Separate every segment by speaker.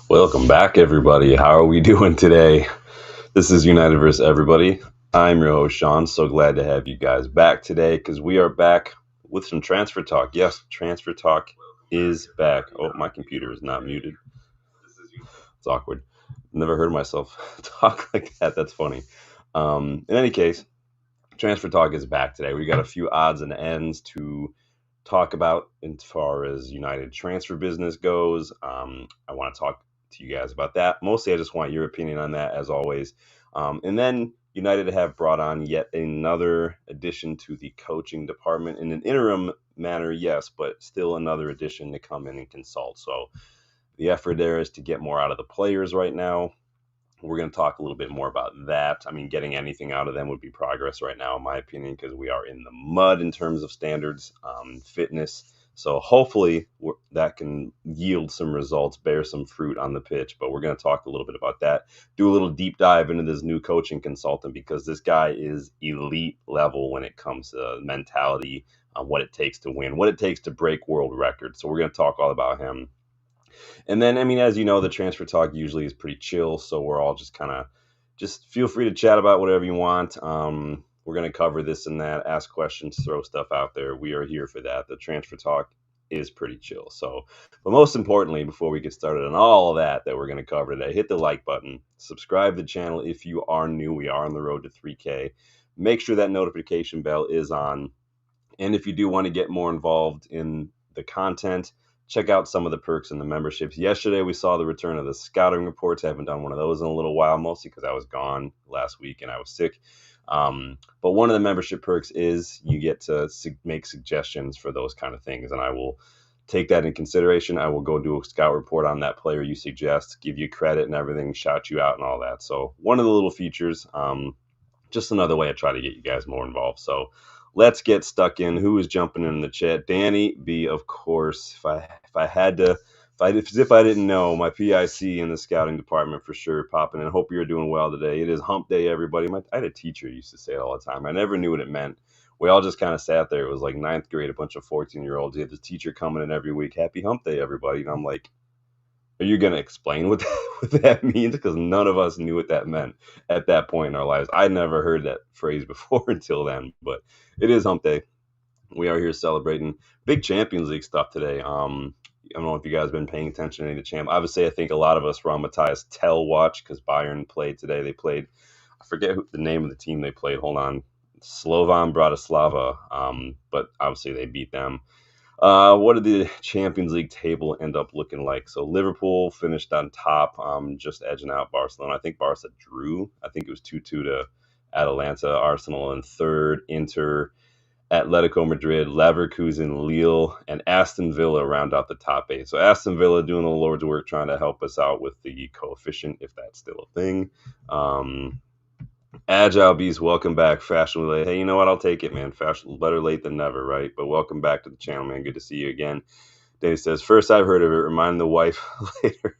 Speaker 1: Welcome back, everybody. How are we doing today? This is United vs. Everybody. I'm your host, Sean. So glad to have you guys back today because we are back with some transfer talk. Yes, transfer talk is back. Oh, my computer is not muted. It's awkward. Never heard myself talk like that. That's funny. In any case, transfer talk is back today. We got a few odds and ends to talk about as far as United transfer business goes. I want to talk to you guys about that. Mostly, I just want your opinion on that, as always. And then United have brought on yet another addition to the coaching department in an interim manner, yes, but still another addition to come in and consult. So the effort there is to get more out of the players right now. We're going to talk a little bit more about that. I mean, getting anything out of them would be progress right now, in my opinion, because we are in the mud in terms of standards, fitness. So hopefully that can yield some results, bear some fruit on the pitch. But we're going to talk a little bit about that, do a little deep dive into this new coaching consultant, because this guy is elite level when it comes to mentality, what it takes to win, what it takes to break world records. So we're going to talk all about him. And then, I mean, as you know, the transfer talk usually is pretty chill, so we're all just feel free to chat about whatever you want. We're going to cover this and that, ask questions, throw stuff out there. We are here for that. The transfer talk is pretty chill. So, but most importantly, before we get started on all of that we're going to cover today, hit the like button, subscribe to the channel if you are new. We are on the road to 3K. Make sure that notification bell is on. And if you do want to get more involved in the content, check out some of the perks and the memberships. Yesterday, we saw the return of the scouting reports. I haven't done one of those in a little while, mostly because I was gone last week and I was sick. But one of the membership perks is you get to make suggestions for those kind of things, and I will take that in consideration. I will go do a scout report on that player you suggest, give you credit and everything, shout you out and all that. So one of the little features, just another way I try to get you guys more involved. So let's get stuck in. Who is jumping in the chat? Danny B, of course. If I didn't know, my PIC in the scouting department for sure popping in. Hope you're doing well today. It is hump day, everybody. I had a teacher who used to say it all the time. I never knew what it meant. We all just kind of sat there. It was like ninth grade, a bunch of 14-year-olds. You had this teacher coming in every week. Happy hump day, everybody. And I'm like, are you going to explain what that means? Because none of us knew what that meant at that point in our lives. I never heard that phrase before until then, but it is hump day. We are here celebrating big Champions League stuff today. I don't know if you guys have been paying attention to any of the champ. Obviously, I think a lot of us were on Mathys Tel watch because Bayern played today. They played, I forget the name of the team they played. Hold on. Slovan Bratislava. But obviously they beat them. What did the Champions League table end up looking like? So Liverpool finished on top, just edging out Barcelona. I think Barca drew. I think it was 2-2 to Atalanta. Arsenal in third. Inter, Atletico Madrid, Leverkusen, Lille, and Aston Villa round out the top 8. So Aston Villa doing the Lord's work, trying to help us out with the coefficient, if that's still a thing. Agile Beast, welcome back. Fashionably late. Hey, you know what? I'll take it, man. Better late than never, right? But welcome back to the channel, man. Good to see you again. Dave says, first I've heard of it. Remind the wife later.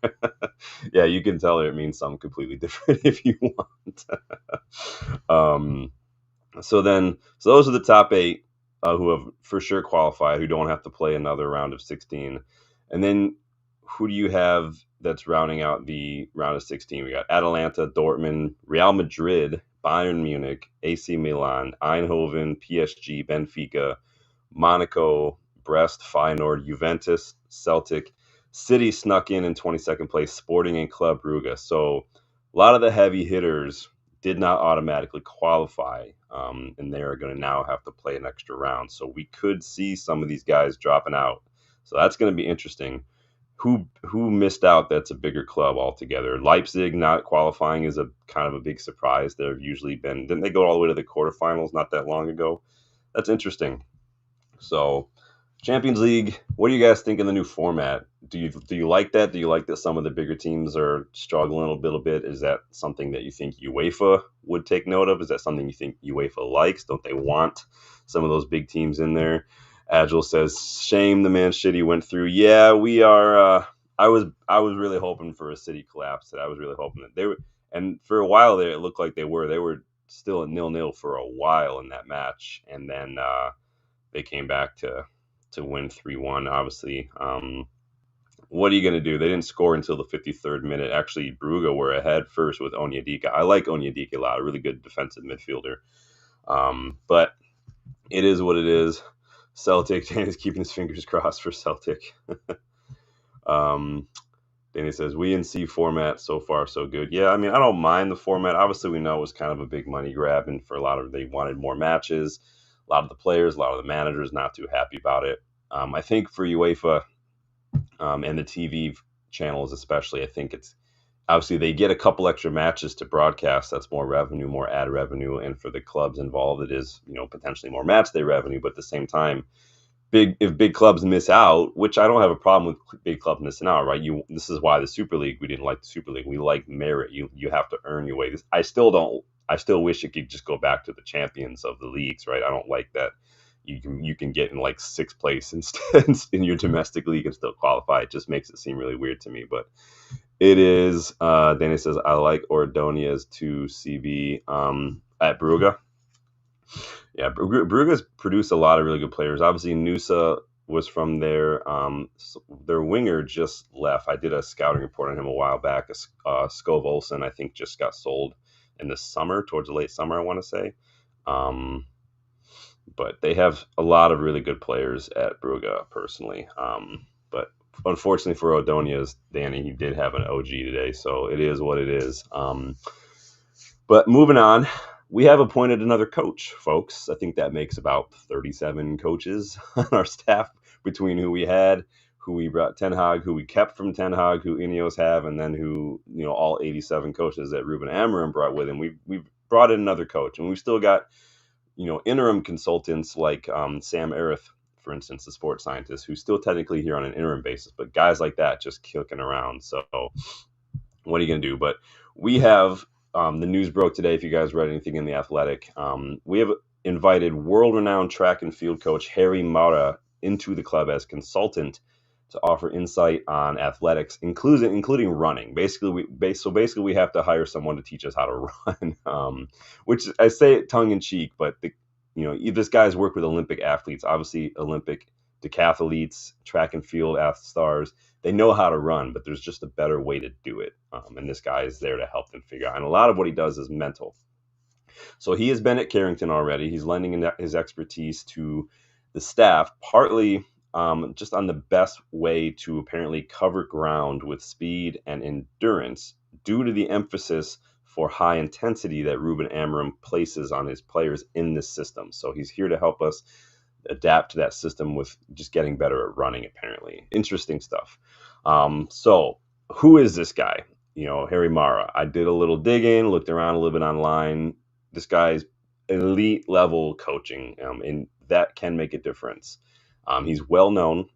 Speaker 1: Yeah, you can tell her it means something completely different if you want. So those are the top 8 who have for sure qualified, who don't have to play another round of 16. And then who do you have that's rounding out the round of 16? We got Atalanta, Dortmund, Real Madrid, Bayern Munich, AC Milan, Eindhoven, PSG, Benfica, Monaco, Brest, Feyenoord, Juventus, Celtic. City snuck in 22nd place, Sporting and Club Brugge. So a lot of the heavy hitters did not automatically qualify, and they're going to now have to play an extra round. So we could see some of these guys dropping out. So that's going to be interesting. Who missed out? That's a bigger club altogether. Leipzig not qualifying is a kind of a big surprise. They've usually been, didn't they go all the way to the quarterfinals not that long ago? That's interesting. So Champions League, what do you guys think of the new format? Do you like that? Do you like that some of the bigger teams are struggling a little bit? Is that something that you think UEFA would take note of? Is that something you think UEFA likes? Don't they want some of those big teams in there? Agile says, shame the Man City went through. Yeah, we are. I was really hoping for a City collapse. I was really hoping that they were. And for a while there, it looked like they were. They were still at 0-0 for a while in that match, and then they came back to win 3-1. Obviously, what are you going to do? They didn't score until the 53rd minute. Actually, Brugge were ahead first with Onyedika. I like Onyedika a lot, a really good defensive midfielder. But it is what it is. Celtic, Danny's keeping his fingers crossed for Celtic. Danny says, we in C format, so far so good. Yeah, I mean, I don't mind the format. Obviously, we know it was kind of a big money grab, and for a lot of, they wanted more matches. A lot of the players, a lot of the managers not too happy about it. I think for UEFA and the TV channels especially, I think it's, obviously they get a couple extra matches to broadcast. That's more revenue, more ad revenue, and for the clubs involved, it is, you know, potentially more match day revenue. But at the same time, if big clubs miss out, which I don't have a problem with big clubs missing out, right? This is why the Super League, we didn't like the Super League. We like merit. You have to earn your way. I still wish it could just go back to the champions of the leagues, right? I don't like that you can get in like sixth place instead in your domestic league and still qualify. It just makes it seem really weird to me, but it is. Danny says, I like Ordonia's 2 CV at Brugge. Yeah, Brugge's produced a lot of really good players. Obviously, Nusa was from their winger just left. I did a scouting report on him a while back. Skov Olsen, I think, just got sold in the summer, towards the late summer, I want to say. But they have a lot of really good players at Brugge, personally. But unfortunately for Odonia's Danny, he did have an OG today, so it is what it is. But moving on, we have appointed another coach, folks. I think that makes about 37 coaches on our staff, between who we had, who we brought Ten Hag, who we kept from Ten Hag, who Ineos have, and then who, you know, all 87 coaches that Ruben Amorim brought with him. We've brought in another coach, and we've still got, you know, interim consultants like Sam Arith, for instance, the sports scientist, who's still technically here on an interim basis, but guys like that just kicking around. So what are you going to do? But we have, the news broke today, if you guys read anything in The Athletic, we have invited world-renowned track and field coach Harry Mara into the club as consultant to offer insight on athletics, including running. Basically, we have to hire someone to teach us how to run, which I say it tongue in cheek, but this guy's worked with Olympic athletes, obviously Olympic decathletes, track and field stars. They know how to run, but there's just a better way to do it. And this guy is there to help them figure out. And a lot of what he does is mental. So he has been at Carrington already. He's lending his expertise to the staff, partly just on the best way to apparently cover ground with speed and endurance due to the emphasis for high intensity that Ruben Amorim places on his players in this system. So he's here to help us adapt to that system with just getting better at running, apparently. Interesting stuff. So who is this guy? Harry Mara. I did a little digging, looked around a little bit online. This guy's elite level coaching, and that can make a difference. He's well known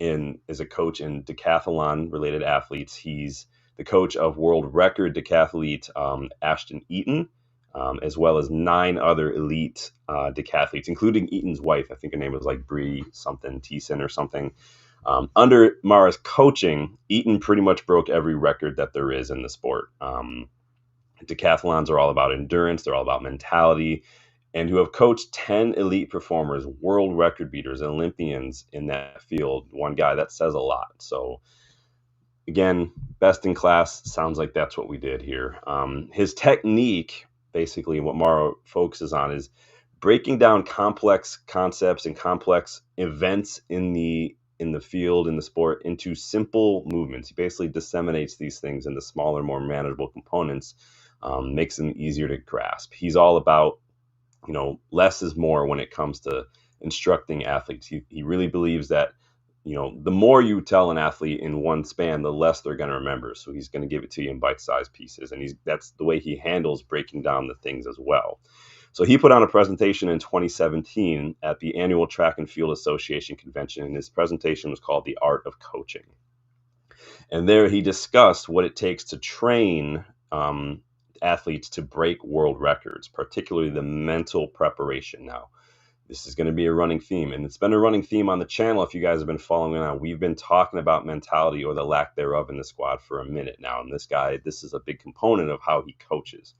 Speaker 1: as a coach in decathlon related athletes. He's the coach of world record decathlete Ashton Eaton, as well as 9 other elite decathletes, including Eaton's wife. I think her name was like Bree something, Thiessen or something. Under Mara's coaching, Eaton pretty much broke every record that there is in the sport. Decathlons are all about endurance. They're all about mentality. And who have coached 10 elite performers, world record beaters, Olympians in that field. One guy, that says a lot. So again, best in class. Sounds like that's what we did here. His technique, basically what Mara focuses on, is breaking down complex concepts and complex events in the field, in the sport, into simple movements. He basically disseminates these things into smaller, more manageable components, makes them easier to grasp. He's all about, less is more when it comes to instructing athletes. He really believes that, the more you tell an athlete in one span, the less they're going to remember. So he's going to give it to you in bite-sized pieces. And that's the way he handles breaking down the things as well. So he put on a presentation in 2017 at the annual Track and Field Association convention, and his presentation was called The Art of Coaching. And there he discussed what it takes to train athletes to break world records, particularly the mental preparation. Now, this is going to be a running theme, and it's been a running theme on the channel. If you guys have been following on, we've been talking about mentality, or the lack thereof, in the squad for a minute now. And this is a big component of how he coaches.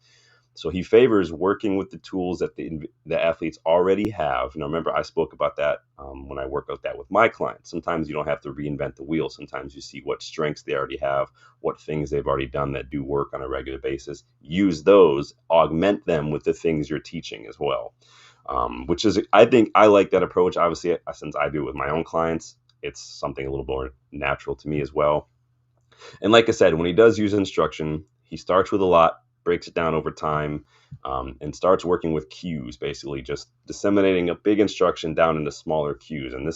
Speaker 1: So he favors working with the tools that the athletes already have. Now, remember, I spoke about that when I work out that with my clients. Sometimes you don't have to reinvent the wheel. Sometimes you see what strengths they already have, what things they've already done that do work on a regular basis. Use those, augment them with the things you're teaching as well. Which is, I think I like that approach. Obviously, since I do it with my own clients, it's something a little more natural to me as well. And like I said, when he does use instruction, he starts with a lot, breaks it down over time, and starts working with cues, basically just disseminating a big instruction down into smaller cues. And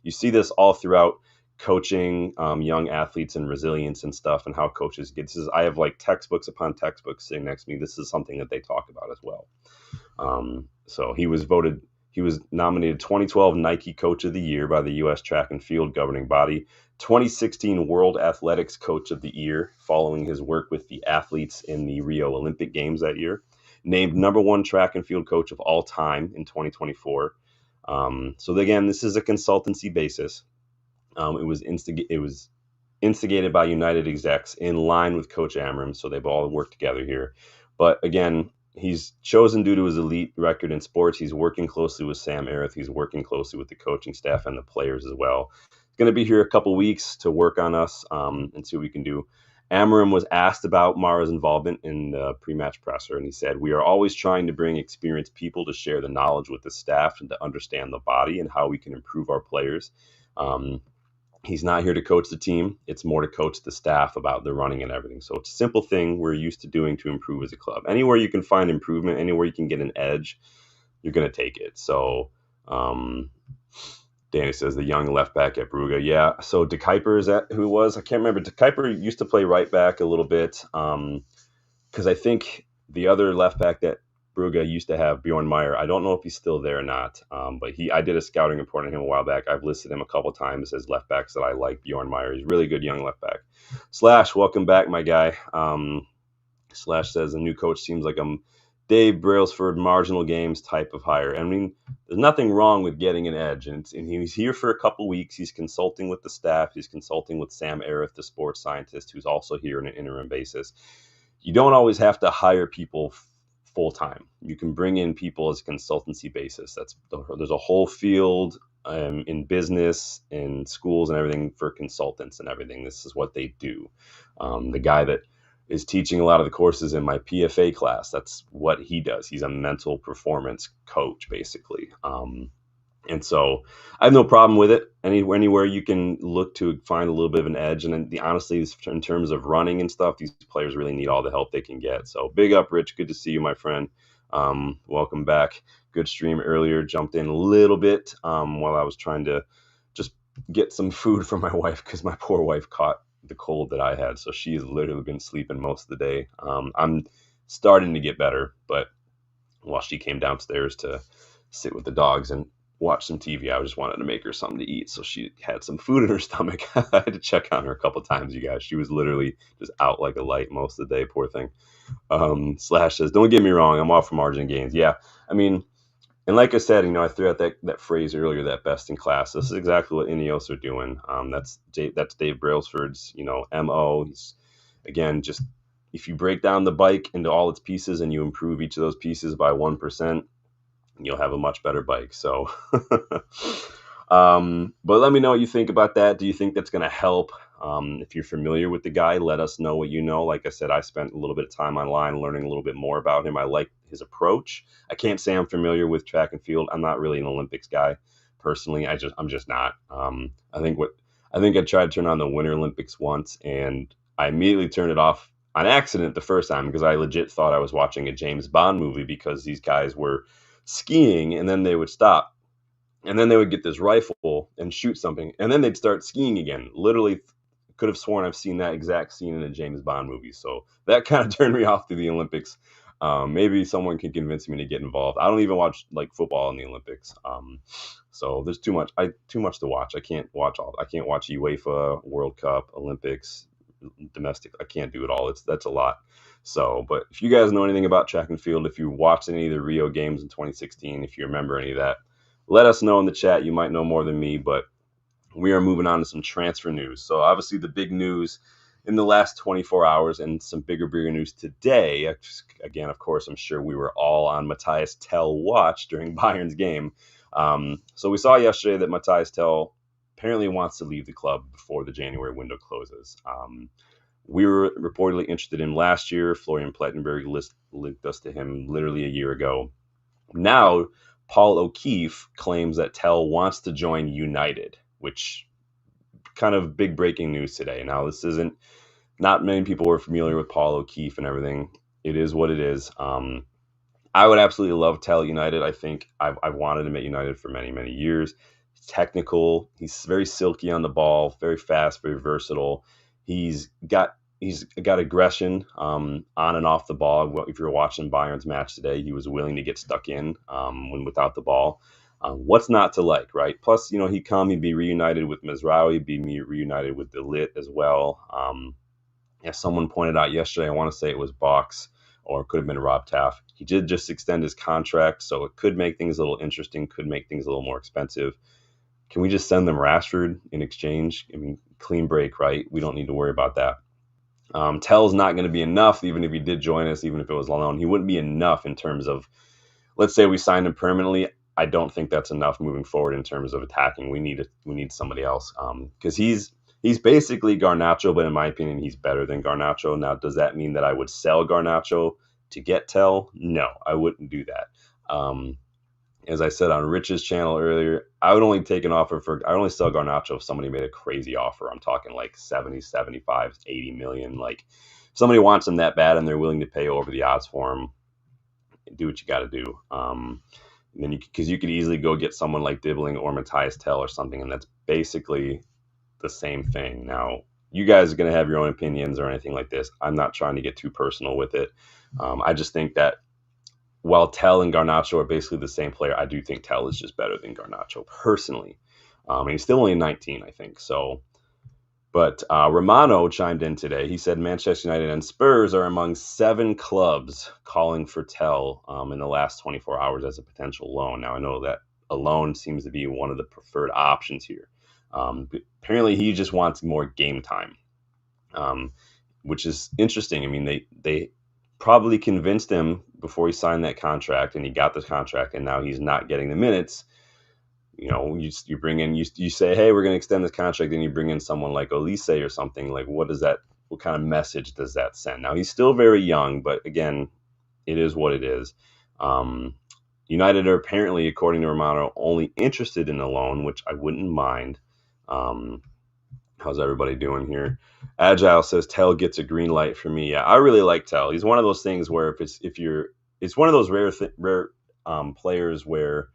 Speaker 1: you see this all throughout coaching young athletes and resilience and stuff, and how coaches get this. I have like textbooks upon textbooks sitting next to me. This is something that they talk about as well. So he was nominated 2012 Nike Coach of the Year by the U.S. Track and Field governing body, 2016 World Athletics Coach of the Year, following his work with the athletes in the Rio Olympic Games that year, named #1 track and field coach of all time in 2024. So again, this is a consultancy basis. It was instigated by United execs in line with Coach Amorim, so they've all worked together here. But again, he's chosen due to his elite record in sports. He's working closely with Sam Arith. He's working closely with the coaching staff and the players as well. He's going to be here a couple weeks to work on us and see what we can do. Amorim was asked about Mara's involvement in the pre-match presser, and he said, "We are always trying to bring experienced people to share the knowledge with the staff and to understand the body and how we can improve our players." He's not here to coach the team. It's more to coach the staff about the running and everything. So it's a simple thing we're used to doing to improve as a club. Anywhere you can find improvement, anywhere you can get an edge, you're going to take it. So Danny says the young left back at Brugge. Yeah, so De Kuiper, is that who it was? I can't remember. De Kuiper used to play right back a little bit because I think the other left back that Brugge used to have, Bjorn Meyer. I don't know if he's still there or not, but I did a scouting report on him a while back. I've listed him a couple times as left backs that I like. Bjorn Meyer, he's a really good young left back. Slash, welcome back, my guy. Slash says the new coach seems like a Dave Brailsford marginal games type of hire. I mean, there's nothing wrong with getting an edge, and he's here for a couple weeks. He's consulting with the staff. He's consulting with Sam Arith, the sports scientist, who's also here on an interim basis. You don't always have to hire people full time. You can bring in people as a consultancy basis. There's a whole field in business, in schools, and everything for consultants and everything. This is what they do. The guy that is teaching a lot of the courses in my PFA class, that's what he does. He's a mental performance coach, basically. And so I have no problem with it. Anywhere you can look to find a little bit of an edge. And honestly, in terms of running and stuff, these players really need all the help they can get. So big up, Rich. Good to see you, my friend. Welcome back. Good stream earlier. Jumped in a little bit while I was trying to just get some food for my wife, because my poor wife caught the cold that I had. So she's literally been sleeping most of the day. I'm starting to get better, but while she came downstairs to sit with the dogs and watch some TV, I just wanted to make her something to eat. So she had some food in her stomach. I had to check on her a couple times, you guys. She was literally just out like a light most of the day, poor thing. Slash says, don't get me wrong, I'm all for margin gains. Yeah, I mean, and like I said, I threw out that phrase earlier, that best in class. This is exactly what Ineos are doing. That's Dave Brailsford's, MO. He's, again, just if you break down the bike into all its pieces and you improve each of those pieces by 1%, you'll have a much better bike. So, but let me know what you think about that. Do you think that's going to help? If you're familiar with the guy, let us know what you know. Like I said, I spent a little bit of time online learning a little bit more about him. I like his approach. I can't say I'm familiar with track and field. I'm not really an Olympics guy personally. I'm just not. I think I tried to turn on the Winter Olympics once, and I immediately turned it off on accident the first time because I legit thought I was watching a James Bond movie, because these guys were skiing and then they would stop and then they would get this rifle and shoot something and then they'd start skiing again. Literally could have sworn I've seen that exact scene in a James Bond movie. So that kind of turned me off to the Olympics. Maybe someone can convince me to get involved. I don't even watch like football in the Olympics. So there's too much to watch. I can't watch UEFA, World Cup, Olympics, domestic. I can't do it all. That's a lot. So, but if you guys know anything about track and field, if you watched any of the Rio games in 2016, if you remember any of that, let us know in the chat. You might know more than me, but we are moving on to some transfer news. So obviously the big news in the last 24 hours, and some bigger news today. Again, of course, I'm sure we were all on Mathys Tel watch during Bayern's game. So we saw yesterday that Mathys Tel apparently wants to leave the club before the January window closes. We were reportedly interested in him last year. Florian Plettenberg linked us to him literally a year ago. Now, Paul O'Keefe claims that Tel wants to join United, which kind of big breaking news today. Now, this isn't, not many people were familiar with Paul O'Keefe and everything. It is what it is. I would absolutely love Tel at United. I think I've wanted him at United for many years. He's technical. He's very silky on the ball, very fast, very versatile. He's got aggression on and off the ball. If you're watching Bayern's match today, he was willing to get stuck in when without the ball. What's not to like, right? Plus, he'd be reunited with Mizraoui, be reunited with De Ligt as well. As someone pointed out yesterday, I want to say it was Box, or it could have been Rob Taff. He did just extend his contract, so it could make things a little interesting, could make things a little more expensive. Can we just send them Rashford in exchange? I mean, clean break, right? We don't need to worry about that. Tel's not going to be enough, even if he did join us, even if it was alone. He wouldn't be enough in terms of, let's say we signed him permanently. I don't think that's enough moving forward in terms of attacking. We need somebody else because he's basically Garnacho, but in my opinion, he's better than Garnacho. Now, does that mean that I would sell Garnacho to get Tel? No, I wouldn't do that. As I said on Rich's channel earlier, I would only take an offer I would only sell Garnacho if somebody made a crazy offer. I'm talking like 70, 75, 80 million. Like, if somebody wants him that bad and they're willing to pay over the odds for him, do what you got to do. And then because you could easily go get someone like Dibbling or Mathys Tel or something, and that's basically the same thing. Now, you guys are going to have your own opinions or anything like this. I'm not trying to get too personal with it. I just think that while Tel and Garnacho are basically the same player, I do think Tel is just better than Garnacho personally. And he's still only 19, I think. So, but Romano chimed in today. He said Manchester United and Spurs are among 7 clubs calling for Tel in the last 24 hours as a potential loan. Now, I know that a loan seems to be one of the preferred options here. Apparently, he just wants more game time, which is interesting. I mean, they probably convinced him before he signed that contract, and he got this contract, and now he's not getting the minutes. You bring in, you say, hey, we're going to extend this contract, then you bring in someone like Olise or something. Like, what kind of message does that send? Now, he's still very young, but again, it is what it is. United are apparently, according to Romano, only interested in a loan, which I wouldn't mind. How's everybody doing here? Agile says Tel gets a green light for me. Yeah, I really like Tel. He's one of those things where it's one of those rare players where,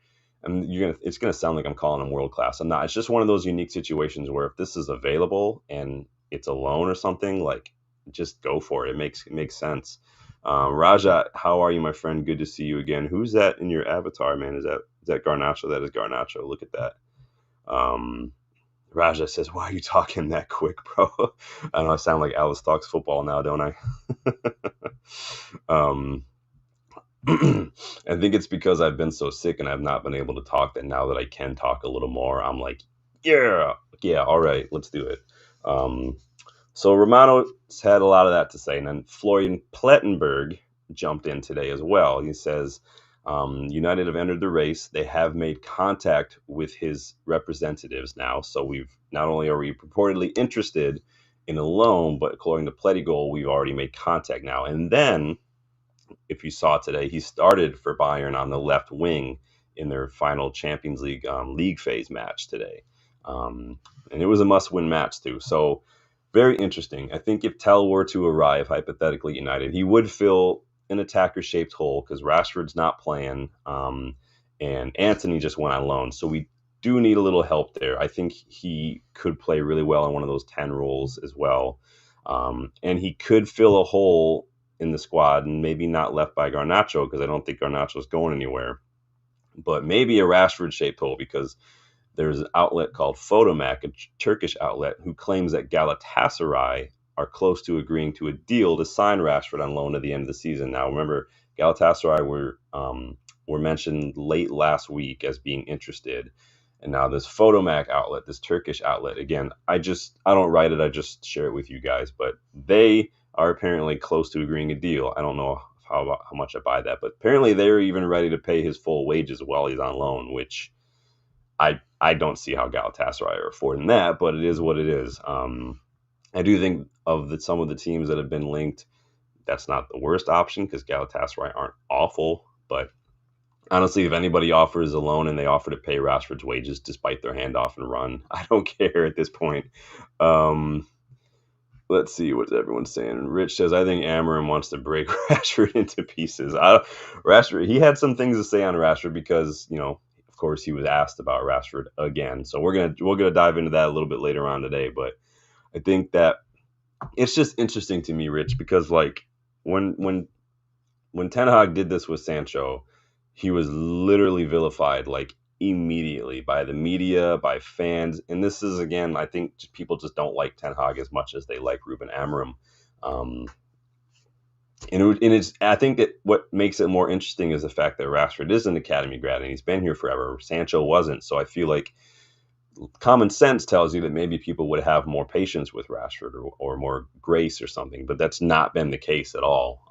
Speaker 1: and it's gonna sound like I'm calling him world class. I'm not. It's just one of those unique situations where if this is available and it's a loan or something, like, just go for it. It makes sense. Raja, how are you, my friend? Good to see you again. Who's that in your avatar, man? Is that Garnacho? That is Garnacho. Look at that. Raja says, why are you talking that quick, bro? I know I sound like Alice talks football now, don't I? I think it's because I've been so sick and I've not been able to talk, that now that I can talk a little more, I'm like, yeah, all right, let's do it. So Romano's had a lot of that to say. And then Florian Plettenberg jumped in today as well. He says, United have entered the race. They have made contact with his representatives now. So not only are we purportedly interested in a loan, but according to Plettigol, we've already made contact now. And then, if you saw today, he started for Bayern on the left wing in their final Champions League league phase match today. And it was a must-win match too. So very interesting. I think if Tel were to arrive, hypothetically, United, he would fill an attacker-shaped hole because Rashford's not playing, and Anthony just went on loan. So we do need a little help there. I think he could play really well in one of those 10 roles as well. And he could fill a hole in the squad, and maybe not left by Garnacho, because I don't think Garnacho's going anywhere. But maybe a Rashford-shaped hole, because there's an outlet called Photomac, a Turkish outlet, who claims that Galatasaray are close to agreeing to a deal to sign Rashford on loan at the end of the season. Now, remember, Galatasaray were mentioned late last week as being interested. And now this Photomac outlet, this Turkish outlet, again, I don't write it, I just share it with you guys, but they are apparently close to agreeing a deal. I don't know how much I buy that, but apparently they're even ready to pay his full wages while he's on loan, which I don't see how Galatasaray are affording that, but it is what it is. I do think some of the teams that have been linked, that's not the worst option because Galatasaray aren't awful, but honestly, if anybody offers a loan and they offer to pay Rashford's wages despite their handoff and run, I don't care at this point. Let's see what everyone's saying. Rich says, I think Amorim wants to break Rashford into pieces. Rashford, he had some things to say on Rashford because, of course, he was asked about Rashford again. So we're gonna dive into that a little bit later on today. But I think that it's just interesting to me, Rich, because like when Ten Hag did this with Sancho, he was literally vilified like immediately by the media, by fans. And this is, again, I think people just don't like Ten Hag as much as they like Ruben Amorim. I think that what makes it more interesting is the fact that Rashford is an academy grad and he's been here forever. Sancho wasn't. So I feel like common sense tells you that maybe people would have more patience with Rashford or more grace or something, but that's not been the case at all.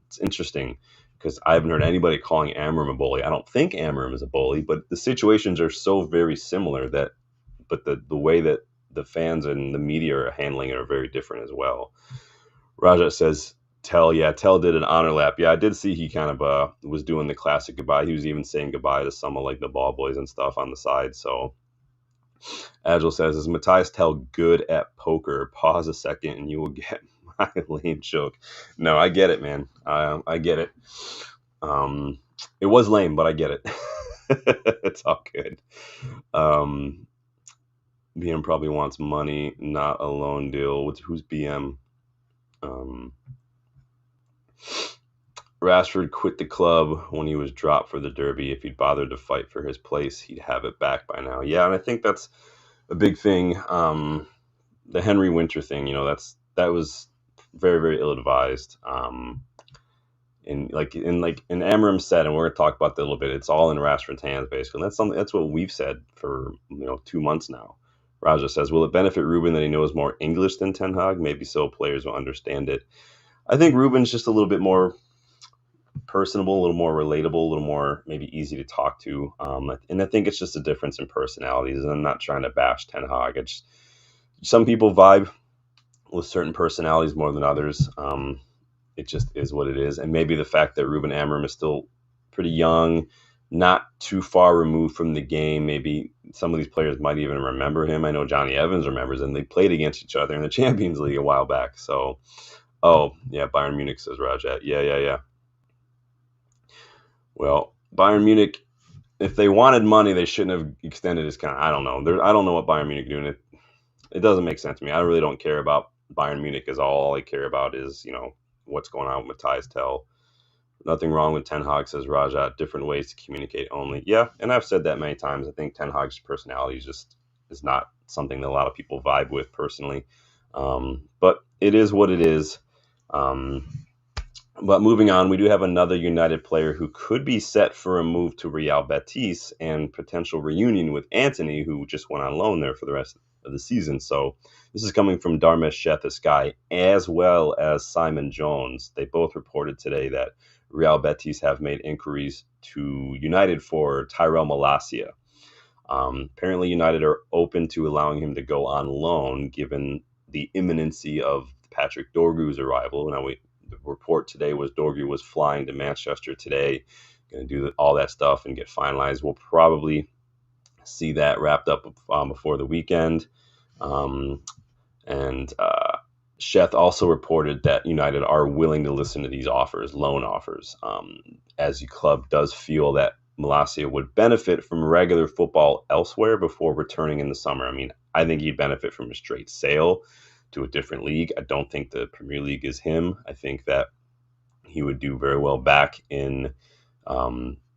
Speaker 1: It's interesting because I haven't heard anybody calling Amorim a bully. I don't think Amorim is a bully, but the situations are so very similar but the way that the fans and the media are handling it are very different as well. Raja says, Tel did an honor lap. Yeah, I did see he kind of was doing the classic goodbye. He was even saying goodbye to some of like the ball boys and stuff on the side, so Agile says, is Mathys Tel good at poker? Pause a second and you will get my lame joke. No, I get it, man. I get it. It was lame, but I get it. It's all good. BM probably wants money, not a loan deal. Who's BM? Rashford quit the club when he was dropped for the derby. If he'd bothered to fight for his place, he'd have it back by now. Yeah, and I think that's a big thing. The Henry Winter thing, that was very, very ill-advised. And Amorim said, and we're going to talk about that a little bit, it's all in Rashford's hands, basically. And that's what we've said for 2 months now. Raja says, will it benefit Ruben that he knows more English than Ten Hag? Maybe so players will understand it. I think Ruben's just a little bit more personable, a little more relatable, a little more maybe easy to talk to. And I think it's just a difference in personalities. And I'm not trying to bash Ten Hag. Some people vibe with certain personalities more than others. It just is what it is. And maybe the fact that Ruben Amorim is still pretty young, not too far removed from the game. Maybe some of these players might even remember him. I know Johnny Evans remembers him. They played against each other in the Champions League a while back. So, oh, yeah, Bayern Munich, says Rajat. Yeah. Well, Bayern Munich, if they wanted money, they shouldn't have extended his contract. I don't know. I don't know what Bayern Munich are doing. It doesn't make sense to me. I really don't care about Bayern Munich. All I care about is, what's going on with Mathys Tel. Nothing wrong with Ten Hag, says Raja. Different ways to communicate only. Yeah, and I've said that many times. I think Ten Hag's personality is not something that a lot of people vibe with personally. But it is what it is. But moving on, we do have another United player who could be set for a move to Real Betis and potential reunion with Antony, who just went on loan there for the rest of the season. So this is coming from Darmesh Sheth Sky, as well as Simon Jones. They both reported today that Real Betis have made inquiries to United for Tyrell Malacia. Apparently, United are open to allowing him to go on loan, given the imminency of Patrick Dorgu's arrival. Now, the report today was Dorgu was flying to Manchester today, going to do all that stuff and get finalized. We'll probably see that wrapped up before the weekend. Sheth also reported that United are willing to listen to these offers, loan offers, as the club does feel that Malacia would benefit from regular football elsewhere before returning in the summer. I mean, I think he'd benefit from a straight sale to a different league. I don't think the Premier League is him. I think that he would do very well back in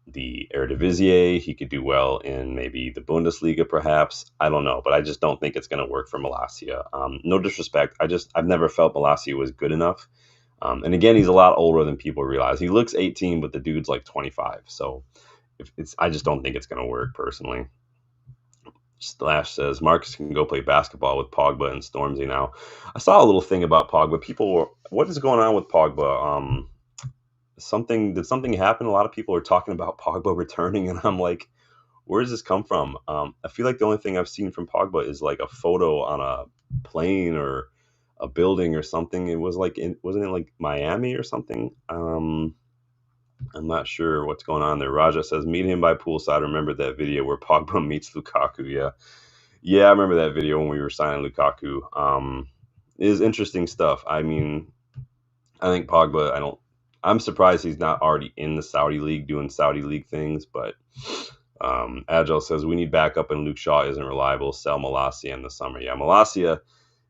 Speaker 1: the Eredivisie. He could do well in maybe the Bundesliga, perhaps. I don't know, but I just don't think it's going to work for Malacia. No disrespect. I've never felt Malacia was good enough. And again, he's a lot older than people realize. He looks 18, but the dude's like 25. So I just don't think it's going to work personally. Slash says Marcus can go play basketball with Pogba and Stormzy now. I saw a little thing about Pogba. People were, what is going on with Pogba? Did something happen? A lot of people are talking about Pogba returning, and I'm like, where does this come from? I feel like the only thing I've seen from Pogba is like a photo on a plane or a building or something. It was like, wasn't it like Miami or something? I'm not sure what's going on there. Raja says, meet him by poolside. Remember that video where Pogba meets Lukaku? Yeah, I remember that video when we were signing Lukaku. It is interesting stuff. I mean, I think Pogba, I'm surprised he's not already in the Saudi League doing Saudi League things, but Agile says, we need backup and Luke Shaw isn't reliable. Sell Malacia in the summer. Yeah, Malacia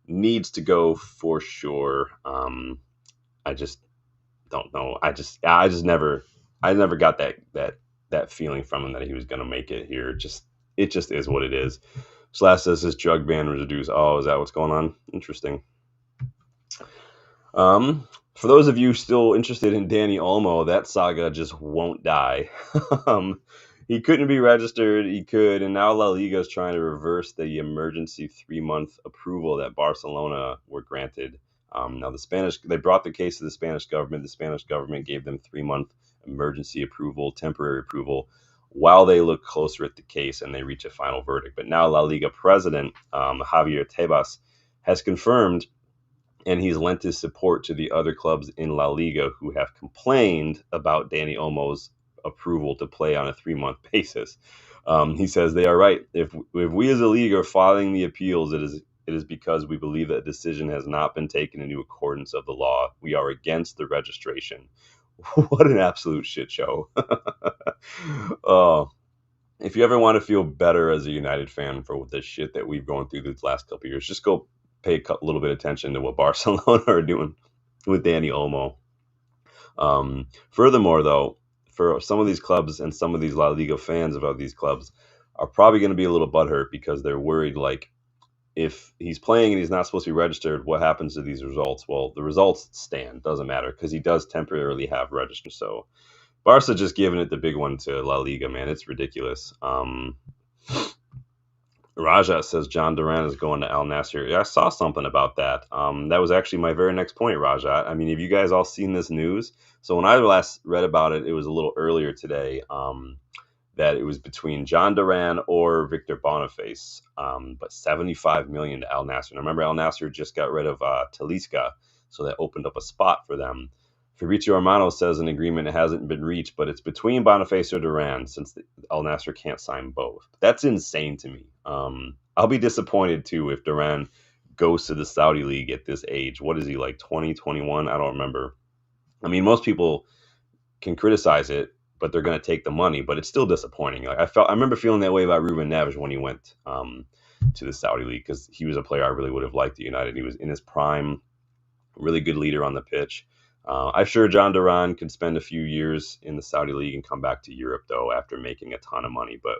Speaker 1: needs to go for sure. I just don't know. I never got that feeling from him that he was going to make it here. It just is what it is. Slash says his drug ban was reduced. Oh, is that what's going on? Interesting. For those of you still interested in Danny Olmo, that saga just won't die. He couldn't be registered. He could, and now La Liga is trying to reverse the emergency 3-month approval that Barcelona were granted. Now they brought the case to the Spanish government. The Spanish government gave them 3-month emergency approval, temporary approval, while they look closer at the case and they reach a final verdict. But now La Liga president Javier Tebas has confirmed, and he's lent his support to the other clubs in La Liga who have complained about Danny Olmo's approval to play on a 3-month basis. He says they are right. If we as a league are filing the appeals, it is because we believe that a decision has not been taken into accordance of the law. We are against the registration. What an absolute shit show. If you ever want to feel better as a United fan for the shit that we've gone through these last couple of years, just go pay a little bit of attention to what Barcelona are doing with Danny Olmo. Furthermore, though, for some of these clubs and some of these La Liga fans about these clubs are probably going to be a little butthurt because they're worried, like, if he's playing and he's not supposed to be registered, what happens to these results? Well, the results stand. Doesn't matter because he does temporarily have registered. So Barca just giving it the big one to La Liga, man. It's ridiculous. Raja says John Duran is going to Al Nassr. Yeah, I saw something about that. That was actually my very next point, Raja. I mean, have you guys all seen this news? So when I last read about it, it was a little earlier today. That it was between John Duran or Victor Boniface, but 75 million to Al Nassr. Now remember, Al Nassr just got rid of Talisca, so that opened up a spot for them. Fabrizio Romano says an agreement hasn't been reached, but it's between Boniface or Duran since Al Nassr can't sign both. That's insane to me. I'll be disappointed too if Duran goes to the Saudi League at this age. What is he, like 20, 21? I don't remember. I mean, most people can criticize it, but they're going to take the money. But it's still disappointing. Like I remember feeling that way about Ruben Neves when he went to the Saudi League because he was a player I really would have liked at United. He was in his prime, really good leader on the pitch. I'm sure John Duran could spend a few years in the Saudi League and come back to Europe though after making a ton of money. But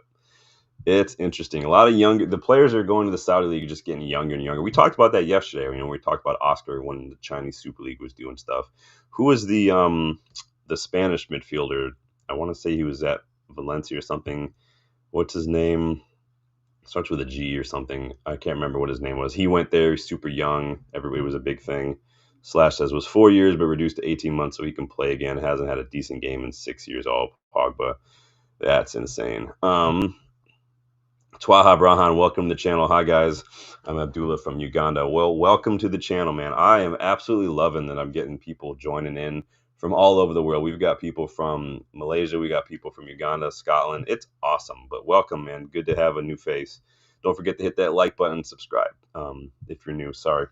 Speaker 1: it's interesting. A lot of the players are going to the Saudi League, just getting younger and younger. We talked about that yesterday. You know, we talked about Oscar when the Chinese Super League was doing stuff. Who was the Spanish midfielder? I want to say he was at Valencia or something. What's his name? Starts with a G or something. I can't remember what his name was. He went there super young. Everybody was a big thing. Slash says was 4 years but reduced to 18 months so he can play again. Hasn't had a decent game in 6 years. All Pogba. That's insane. Twaha Brahan, welcome to the channel. Hi guys, I'm Abdullah from Uganda. Well, welcome to the channel, man. I am absolutely loving that I'm getting people joining in from all over the world. We've got people from Malaysia, we got people from Uganda, Scotland. It's awesome. But welcome, man. Good to have a new face. Don't forget to hit that like button and subscribe if you're new. Sorry,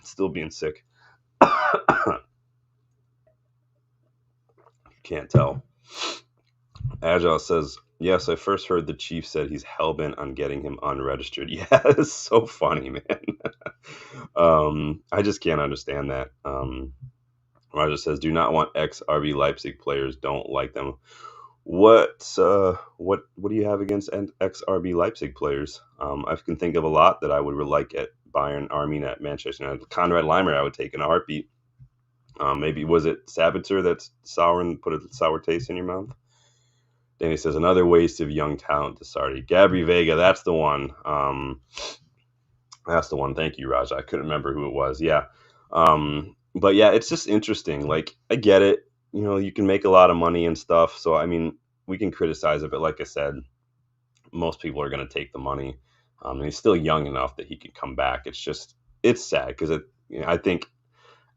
Speaker 1: still being sick. Can't tell. Agile says, yes, I first heard the chief said he's hellbent on getting him unregistered. Yeah, it's so funny, man. I just can't understand that. Roger says, do not want ex-RB Leipzig players. Don't like them. What do you have against ex-RB Leipzig players? I can think of a lot that I would like at Bayern, at Manchester United. Konrad Leimer I would take in a heartbeat. Maybe was it Sabitzer that's sour and put a sour taste in your mouth? Danny says, another waste of young talent to Sardi. Gabri Vega, that's the one. That's the one. Thank you, Raj. I couldn't remember who it was. Yeah. But yeah, it's just interesting. Like, I get it. You know, you can make a lot of money and stuff. So, I mean, we can criticize it. But like I said, most people are going to take the money. And he's still young enough that he could come back. It's sad because I think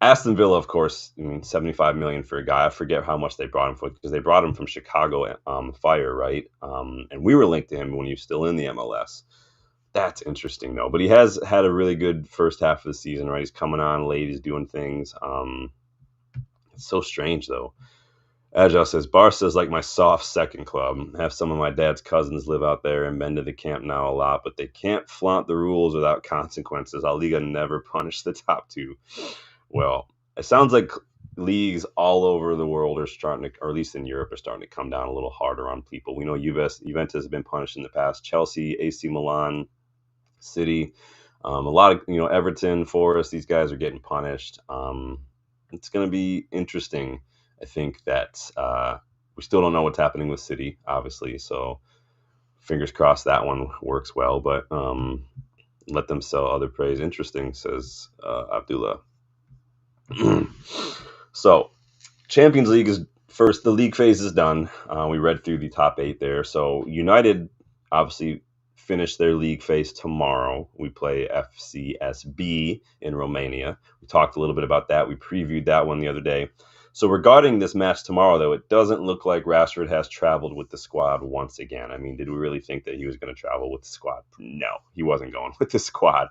Speaker 1: Aston Villa, of course, I mean, 75 million for a guy. I forget how much they brought him for because they brought him from Chicago Fire, right? And we were linked to him when he was still in the MLS. That's interesting, though. But he has had a really good first half of the season, right? He's coming on late. He's doing things. It's so strange, though. Agile says, Barca's like my soft second club. I have some of my dad's cousins live out there and been to the camp now a lot, but they can't flaunt the rules without consequences. La Liga never punished the top two. Well, it sounds like leagues all over the world are starting to, or at least in Europe, are starting to come down a little harder on people. We know Juventus has been punished in the past. Chelsea, AC Milan, City, a lot of, Everton, Forest, these guys are getting punished. It's going to be interesting. I think that we still don't know what's happening with City, obviously. So fingers crossed that one works well. But let them sell other praise. Interesting, says Abdullah. So Champions League is first. The league phase is done. We read through the top 8 there. So United obviously finish their league phase tomorrow. We play FCSB in Romania. We talked a little bit about that. We previewed that one the other day. So regarding this match tomorrow, though, it doesn't look like Rashford has traveled with the squad once again. I mean, did we really think that he was going to travel with the squad? No, he wasn't going with the squad.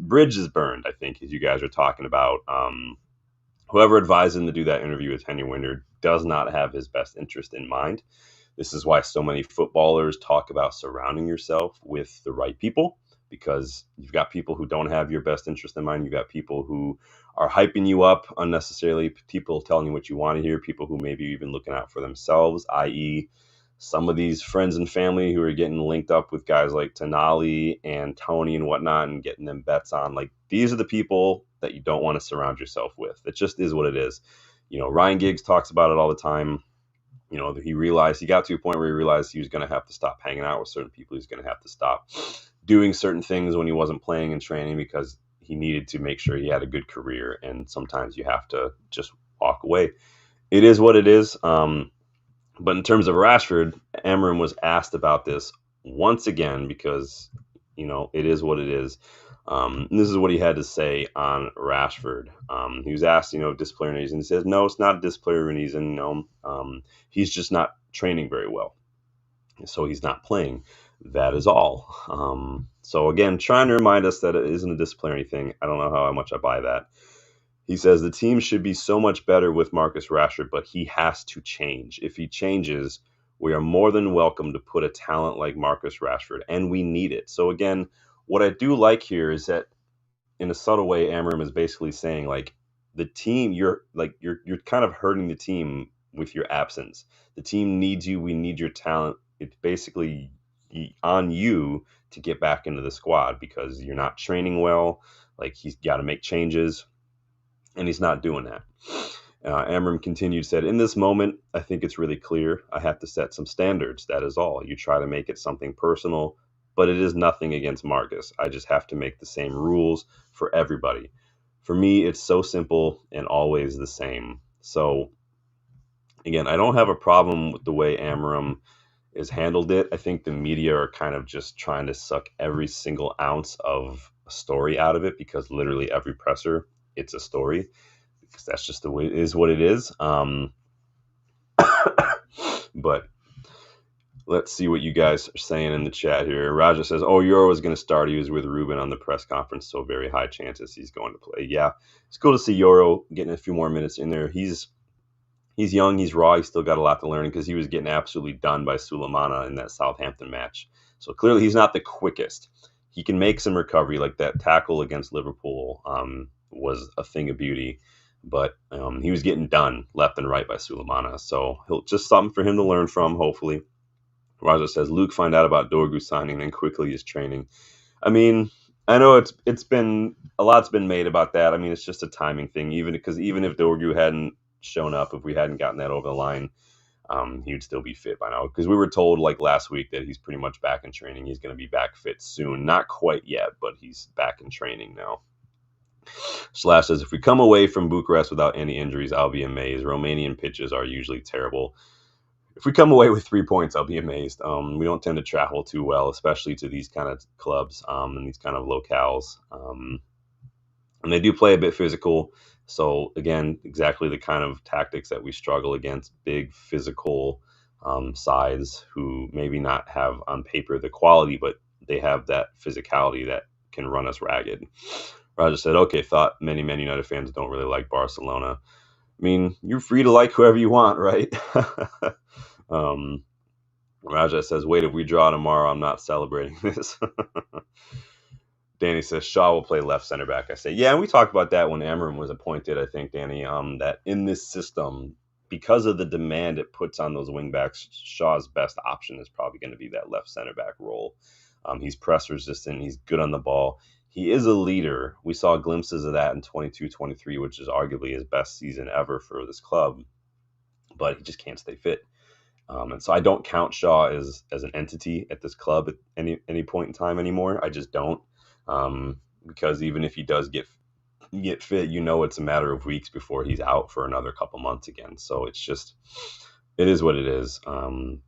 Speaker 1: Bridge is burned, I think, as you guys are talking about. Whoever advised him to do that interview with Henry Winter does not have his best interest in mind. This is why so many footballers talk about surrounding yourself with the right people, because you've got people who don't have your best interest in mind. You've got people who are hyping you up unnecessarily, people telling you what you want to hear, people who maybe even looking out for themselves, i.e. some of these friends and family who are getting linked up with guys like Tonali and Tony and whatnot and getting them bets on. Like, these are the people that you don't want to surround yourself with. It just is what it is. Ryan Giggs talks about it all the time. He got to a point where he realized he was going to have to stop hanging out with certain people. He was going to have to stop doing certain things when he wasn't playing and training because he needed to make sure he had a good career. And sometimes you have to just walk away. It is what it is. But in terms of Rashford, Amorim was asked about this once again because, it is what it is. And this is what he had to say on Rashford. He was asked, disciplinary reason. He says, no, it's not disciplinary reason. No, he's just not training very well. So he's not playing. That is all. So again, trying to remind us that it isn't a disciplinary thing. I don't know how much I buy that. He says the team should be so much better with Marcus Rashford, but he has to change. If he changes, we are more than welcome to put a talent like Marcus Rashford, and we need it. So again, what I do like here is that in a subtle way, Amorim is basically saying, like, the team, you're kind of hurting the team with your absence. The team needs you. We need your talent. It's basically on you to get back into the squad because you're not training well. Like, he's got to make changes, and he's not doing that. Amorim continued, said, in this moment, I think it's really clear. I have to set some standards. That is all. You try to make it something personal, but it is nothing against Marcus. I just have to make the same rules for everybody. For me, it's so simple and always the same. So, again, I don't have a problem with the way Amorim has handled it. I think the media are kind of just trying to suck every single ounce of a story out of it because literally every presser, it's a story. Because that's just the way it is what it is. But let's see what you guys are saying in the chat here. Raja says, Euro is going to start. He was with Ruben on the press conference, so very high chances he's going to play. Yeah, it's cool to see Euro getting a few more minutes in there. He's young, he's raw, he's still got a lot to learn because he was getting absolutely done by Sulemana in that Southampton match. So clearly he's not the quickest. He can make some recovery, like that tackle against Liverpool was a thing of beauty. But he was getting done left and right by Sulemana. So he'll just something for him to learn from, hopefully. Raja says, Luke find out about Dorgu signing and quickly his training. I mean, I know it's been a lot's been made about that. I mean, it's just a timing thing, even if Dorgu hadn't shown up, if we hadn't gotten that over the line, he would still be fit by now. Because we were told like last week that he's pretty much back in training. He's going to be back fit soon. Not quite yet, but he's back in training now. Slash says, if we come away from Bucharest without any injuries, I'll be amazed. Romanian pitches are usually terrible. If we come away with 3 points, I'll be amazed. We don't tend to travel too well, especially to these kind of clubs and these kind of locales. And they do play a bit physical. So, again, exactly the kind of tactics that we struggle against, big physical sides who maybe not have on paper the quality, but they have that physicality that can run us ragged. Roger said, okay, thought many United fans don't really like Barcelona. I mean, you're free to like whoever you want, right? Raja says, wait, if we draw tomorrow, I'm not celebrating this. Danny says, Shaw will play left center back. I say, yeah, and we talked about that when Amorim was appointed, I think, Danny, that in this system, because of the demand it puts on those wing backs, Shaw's best option is probably going to be that left center back role. He's press resistant. He's good on the ball. He is a leader. We saw glimpses of that in 22-23, which is arguably his best season ever for this club, but he just can't stay fit. And so I don't count Shaw as an entity at this club at any point in time anymore. I just don't, because even if he does get fit, it's a matter of weeks before he's out for another couple months again. So it is what it is. I'm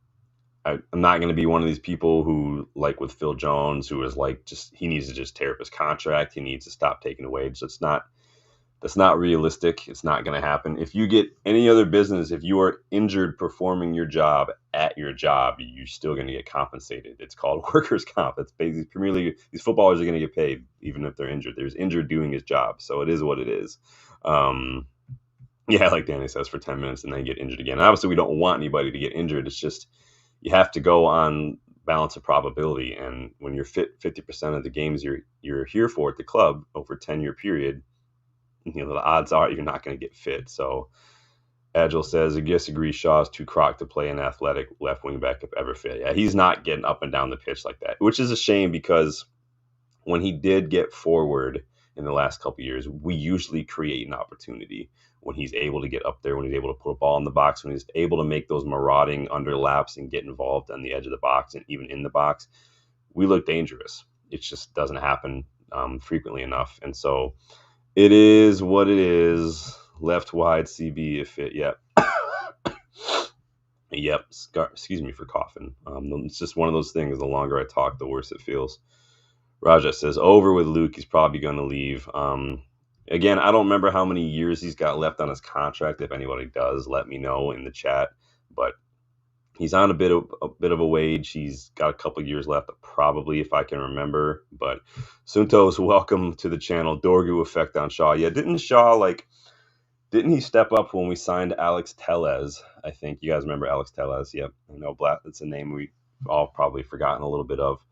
Speaker 1: not going to be one of these people who, like with Phil Jones, who is like, he needs to just tear up his contract. He needs to stop taking a wage. So that's not realistic. It's not going to happen. If you get any other business, if you are injured performing your job at your job, you're still going to get compensated. It's called workers' comp. It's basically Premier League. These footballers are going to get paid even if they're injured. There's injured doing his job. So it is what it is. Yeah, like Danny says, for 10 minutes and then get injured again. Obviously, we don't want anybody to get injured. It's just you have to go on balance of probability. And when you're fit 50% of the games you're here for at the club over a 10-year period, the odds are you're not going to get fit. So Agile says, I disagree. Shaw's too crocked to play an athletic left wing back if ever fit. Yeah, he's not getting up and down the pitch like that, which is a shame because when he did get forward in the last couple of years, we usually create an opportunity when he's able to get up there, when he's able to put a ball in the box, when he's able to make those marauding underlaps and get involved on the edge of the box and even in the box. We look dangerous. It just doesn't happen frequently enough. And so it is what it is. Left wide CB if fit. Yep. Yep. Excuse me for coughing. It's just one of those things. The longer I talk, the worse it feels. Raja says, over with Luke. He's probably going to leave. Again, I don't remember how many years he's got left on his contract. If anybody does, let me know in the chat. But he's on a bit of a wage. He's got a couple years left, probably, if I can remember. But Suntos, welcome to the channel. Dorgu effect on Shaw. Yeah, didn't he step up when we signed Alex Tellez? I think you guys remember Alex Tellez. Yep, I know that's a name we all probably forgotten a little bit of.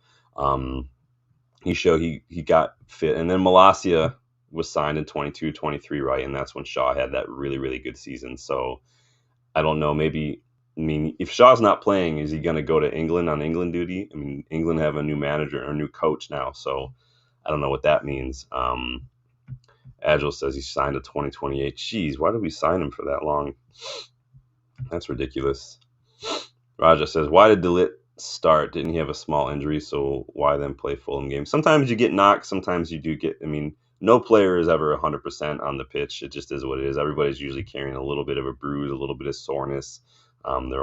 Speaker 1: He showed he got fit, and then Malacia was signed in 22-23, right? And that's when Shaw had that really, really good season. So I don't know, if Shaw's not playing, is he going to go to England on England duty? I mean, England have a new manager or a new coach now, so I don't know what that means. Agile says he signed a 2028. Jeez, why did we sign him for that long? That's ridiculous. Raja says, why did Delit start? Didn't he have a small injury? So why then play Fulham game? Sometimes you get knocked. Sometimes you do get, no player is ever 100% on the pitch. It just is what it is. Everybody's usually carrying a little bit of a bruise, a little bit of soreness.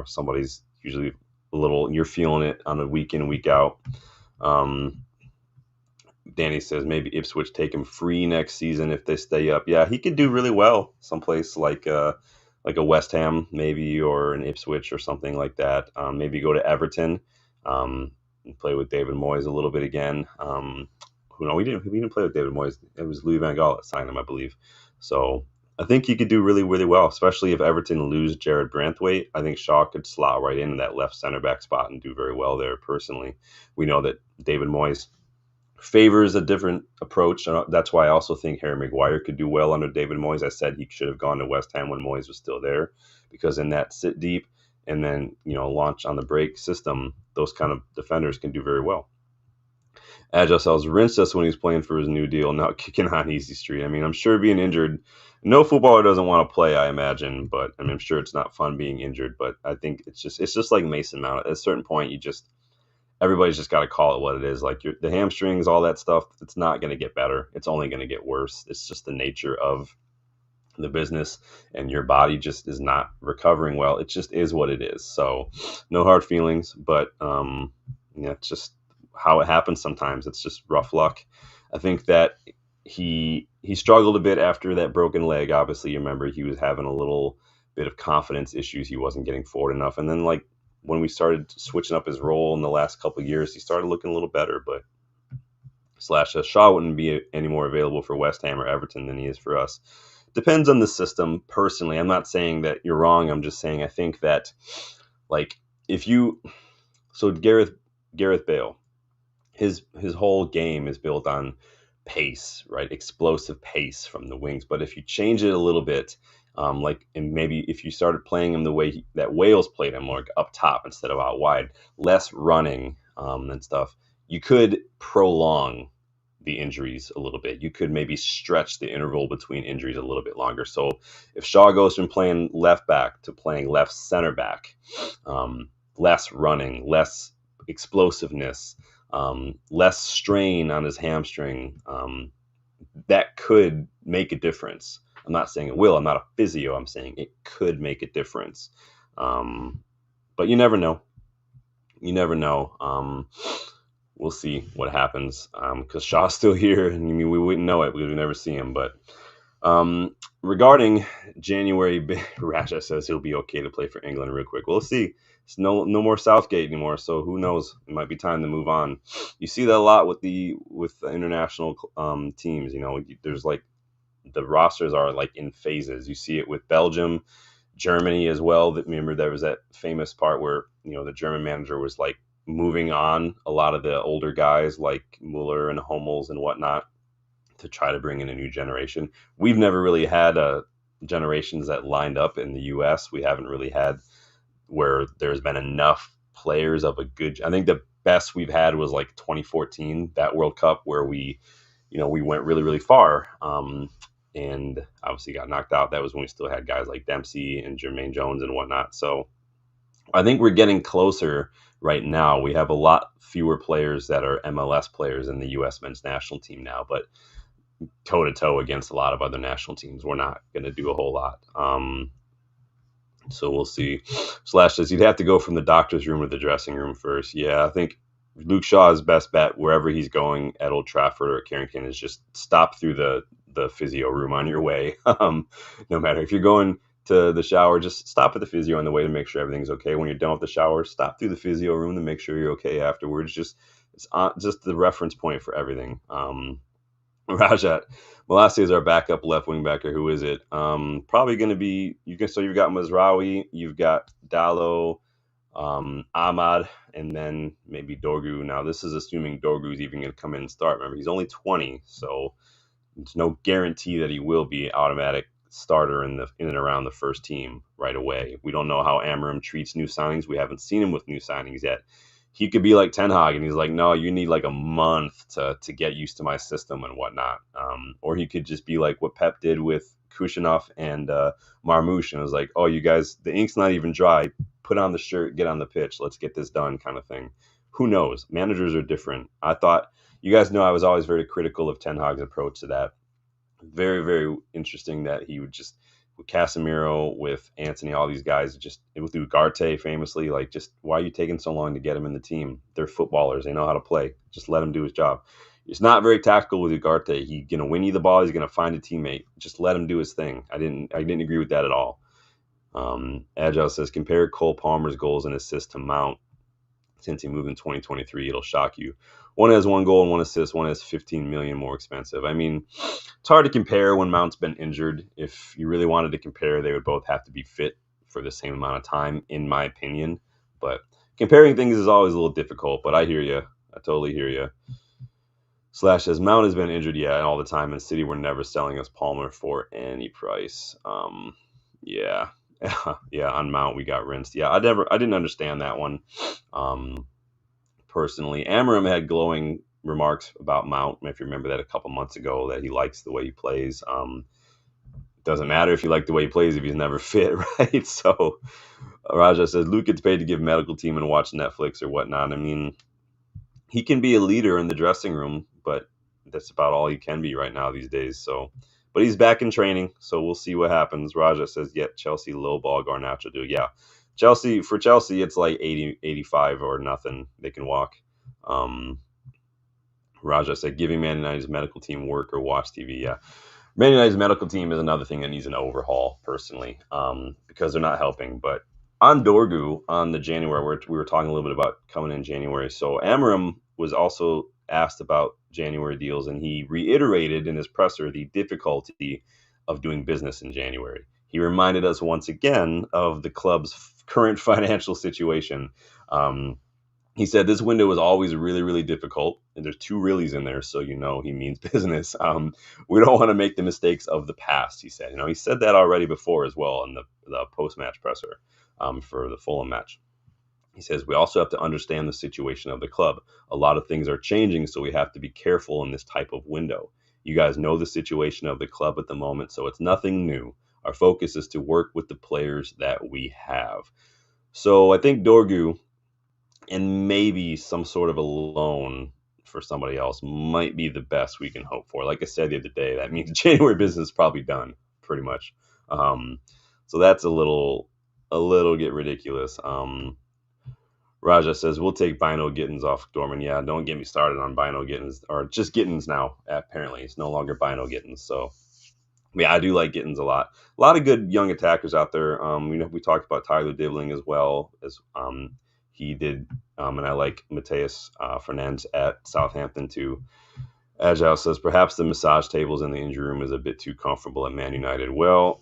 Speaker 1: Somebody's usually you're feeling it on a week in, week out. Danny says maybe Ipswich take him free next season if they stay up. Yeah, he could do really well someplace like a West Ham maybe, or an Ipswich or something like that. Maybe go to Everton and play with David Moyes a little bit again. We didn't play with David Moyes. It was Louis van Gaal that signed him, I believe. So I think he could do really, really well, especially if Everton lose Jared Branthwaite. I think Shaw could slot right into that left center back spot and do very well there personally. We know that David Moyes favors a different approach. That's why I also think Harry Maguire could do well under David Moyes. I said he should have gone to West Ham when Moyes was still there, because in that sit deep and then launch on the break system, those kind of defenders can do very well. Agile Cells rinsed us when he was playing for his new deal, now kicking on Easy Street. I mean, I'm sure being injured, no footballer doesn't want to play, I imagine, but I mean, I'm sure it's not fun being injured, but I think it's just like Mason Mount. At a certain point, everybody's just got to call it what it is. Like the hamstrings, all that stuff, it's not going to get better. It's only going to get worse. It's just the nature of the business, and your body just is not recovering well. It just is what it is. So no hard feelings, but yeah, it's just how it happens sometimes. It's just rough luck. I think that he struggled a bit after that broken leg. Obviously, you remember he was having a little bit of confidence issues. He wasn't getting forward enough. And then like when we started switching up his role in the last couple of years, he started looking a little better. But Shaw wouldn't be any more available for West Ham or Everton than he is for us. Depends on the system. Personally, I'm not saying that you're wrong. I'm just saying I think that, like, if you so Gareth Bale, his whole game is built on pace, right? Explosive pace from the wings. But if you change it a little bit, and maybe if you started playing him the way that Wales played him, like up top instead of out wide, less running and stuff, you could prolong the injuries a little bit. You could maybe stretch the interval between injuries a little bit longer. So if Shaw goes from playing left back to playing left center back, less running, less explosiveness, less strain on his hamstring, that could make a difference. I'm not saying it will. I'm not a physio. I'm saying it could make a difference. But you never know. You never know. We'll see what happens because Shaw's still here. And I mean, we wouldn't know it because we never see him. But regarding January, Raja says he'll be okay to play for England real quick. We'll see. It's no more Southgate anymore, so who knows? It might be time to move on. You see that a lot with the international teams. You know, there's like the rosters are like in phases. You see it with Belgium, Germany as well. Remember there was that famous part where the German manager was like moving on a lot of the older guys like Mueller and Hummels and whatnot to try to bring in a new generation. We've never really had generations that lined up in the U.S. We haven't really had where there's been enough players of a good. I think the best we've had was like 2014, that World Cup where we went really, really far. And obviously got knocked out. That was when we still had guys like Dempsey and Jermaine Jones and whatnot. So I think we're getting closer right now. We have a lot fewer players that are MLS players in the U.S. men's national team now, but toe-to-toe against a lot of other national teams, we're not going to do a whole lot. So we'll see. Slash says you'd have to go from the doctor's room to the dressing room first. Yeah, I think Luke Shaw's best bet wherever he's going at Old Trafford or at Carrington is just stop through the physio room on your way. No matter if you're going to the shower, just stop at the physio on the way to make sure everything's okay. When you're done with the shower, stop through the physio room to make sure you're okay afterwards. It's just the reference point for everything. Rajat Malacia is our backup left wing backer. Who is it? Probably going to be So you've got Mazraoui, you've got Dallo, Ahmad, and then maybe Dorgu. Now this is assuming Dorgu's even going to come in and start. Remember, he's only 20, so there's no guarantee that he will be automatic starter in and around the first team right away. We don't know how Amorim treats new signings. We haven't seen him with new signings yet. He could be like Ten Hag, and he's like, no, you need like a month to get used to my system and whatnot. Or he could just be like what Pep did with Kushinov and Marmoush, and it was like, oh, you guys, the ink's not even dry. Put on the shirt, get on the pitch. Let's get this done kind of thing. Who knows? Managers are different. I thought, you guys know I was always very critical of Ten Hag's approach to that. Very, very interesting that he would just, with Casemiro, with Anthony, all these guys, just with Ugarte famously, like, just why are you taking so long to get him in the team? They're footballers. They know how to play. Just let him do his job. It's not very tactical with Ugarte. He's going to win you the ball. He's going to find a teammate. Just let him do his thing. I didn't agree with that at all. Agile says, compare Cole Palmer's goals and assists to Mount. Since he moved in 2023, it'll shock you. One has 1 goal and 1 assist. One has 15 million more expensive. I mean, it's hard to compare when Mount's been injured. If you really wanted to compare, they would both have to be fit for the same amount of time, in my opinion. But comparing things is always a little difficult. But I hear you. I totally hear you. Slash says, Mount has been injured, all the time. And City were never selling us Palmer for any price. Yeah. Yeah, on Mount we got rinsed. Yeah, I didn't understand that one. Personally, Amorim had glowing remarks about Mount. If you remember that a couple months ago, that he likes the way he plays. Doesn't matter if you like the way he plays if he's never fit, right? So Raja says Luke gets paid to give medical team and watch Netflix or whatnot. I mean, he can be a leader in the dressing room, but that's about all he can be right now these days. So, but he's back in training, so we'll see what happens. Raja says, "Yeah, Chelsea lowball Garnacho do." Yeah, Chelsea, it's like 80, 85 or nothing. They can walk. Um, Raja said, "Giving Man United's medical team work or watch TV." Yeah, Man United's medical team is another thing that needs an overhaul, personally, because they're not helping. But on Dorgu, on the January, where we were talking a little bit about coming in January. So Amorim was also asked about January deals, and he reiterated in his presser the difficulty of doing business in January. He reminded us once again of the club's current financial situation. Um, he said this window is always really, really difficult, and there's two reallys in there, so he means business. We don't want to make the mistakes of the past, he said. He said that already before as well in the post-match presser for the Fulham match. He says we also have to understand the situation of the club. A lot of things are changing, so we have to be careful in this type of window. You guys know the situation of the club at the moment, so it's nothing new. Our focus is to work with the players that we have. So I think Dorgu and maybe some sort of a loan for somebody else might be the best we can hope for. Like I said the other day, that means January business is probably done, pretty much. Um, so that's a little get ridiculous. Raja says we'll take Bino Gittins off Dorman. Yeah, don't get me started on Bino Gittins, or just Gittins now. Apparently, it's no longer Bino Gittins. So yeah, I do like Gittins a lot. A lot of good young attackers out there. We talked about Tyler Dibling as well as he did, and I like Mateus Fernandes at Southampton too. Agile says perhaps the massage tables in the injury room is a bit too comfortable at Man United. Well,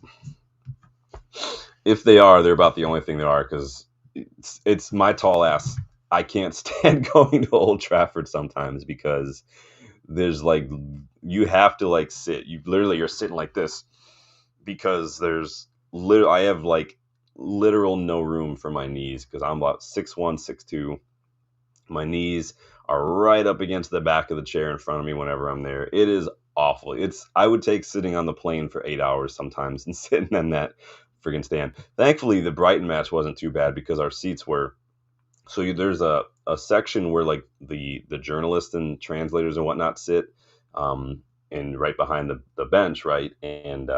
Speaker 1: if they are, they're about the only thing there are, because it's my tall ass. I can't stand going to Old Trafford sometimes because there's like you have to like sit. You're sitting like this because I have like literal no room for my knees because I'm about 6'1", 6'2". My knees are right up against the back of the chair in front of me whenever I'm there. It is awful. I would take sitting on the plane for 8 hours sometimes and sitting in that friggin' stand. Thankfully, the Brighton match wasn't too bad because our seats were. So there's a section where like the journalists and translators and whatnot sit, and right behind the bench, right, and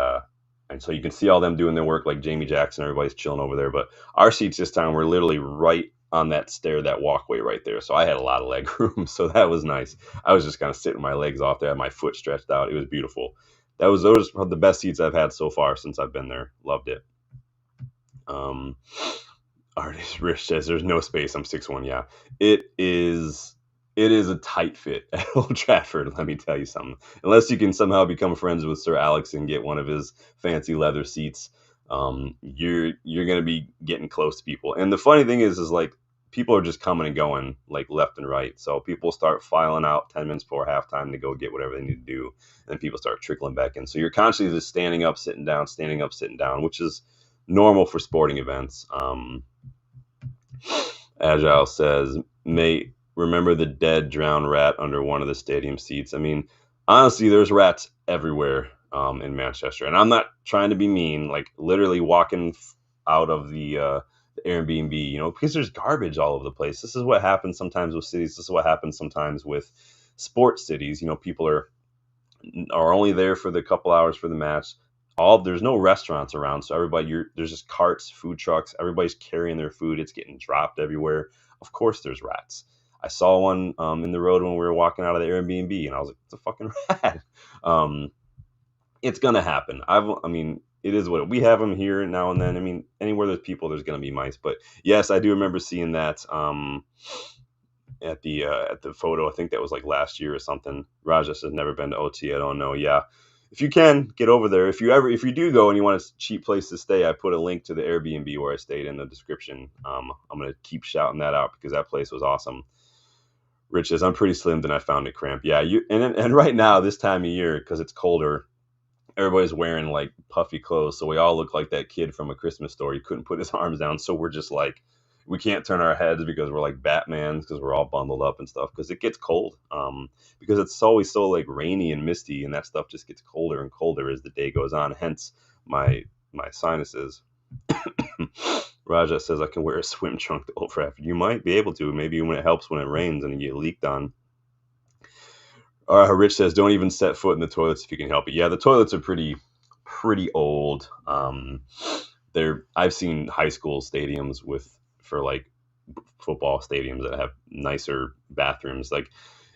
Speaker 1: so you can see all them doing their work, like Jamie Jackson, everybody's chilling over there. But our seats this time were literally right on that stair, that walkway right there. So I had a lot of leg room, so that was nice. I was just kind of sitting my legs off there, my foot stretched out. It was beautiful. Those are the best seats I've had so far since I've been there. Loved it. Artist Rich says there's no space. I'm 6'1". Yeah, it is. It is a tight fit at Old Trafford. Let me tell you something. Unless you can somehow become friends with Sir Alex and get one of his fancy leather seats, you're gonna be getting close to people. And the funny thing is like people are just coming and going like left and right. So people start filing out 10 minutes before halftime to go get whatever they need to do, and then people start trickling back in. So you're constantly just standing up, sitting down, which is normal for sporting events. Agile says, mate, remember the dead drowned rat under one of the stadium seats? I mean, honestly, there's rats everywhere in Manchester. And I'm not trying to be mean, like literally walking out of the Airbnb, because there's garbage all over the place. This is what happens sometimes with cities. This is what happens sometimes with sports cities. People are only there for the couple hours for the match. There's no restaurants around, so there's just carts, food trucks. Everybody's carrying their food. It's getting dropped everywhere. Of course, there's rats. I saw one in the road when we were walking out of the Airbnb, and I was like, "It's a fucking rat." It's gonna happen. It is what we have them here now and then. I mean, anywhere there's people, there's gonna be mice. But yes, I do remember seeing that at the photo. I think that was like last year or something. Rajesh has never been to OT. I don't know. Yeah. If you can get over there, if you do go and you want a cheap place to stay, I put a link to the Airbnb where I stayed in the description. I'm gonna keep shouting that out because that place was awesome. Rich says I'm pretty slim, then I found it cramped. Yeah, and right now this time of year because it's colder, everybody's wearing like puffy clothes, so we all look like that kid from A Christmas Story. He couldn't put his arms down, so we're just like we can't turn our heads because we're like Batmans because we're all bundled up and stuff because it gets cold. Because it's always so like rainy and misty, and that stuff just gets colder and colder as the day goes on. Hence my sinuses. Raja says I can wear a swim trunk to Old Trafford. You might be able to, maybe when it helps when it rains and you get leaked on. Rich says don't even set foot in the toilets if you can help it. Yeah, the toilets are pretty old. I've seen high school stadiums for like football stadiums that have nicer bathrooms. Like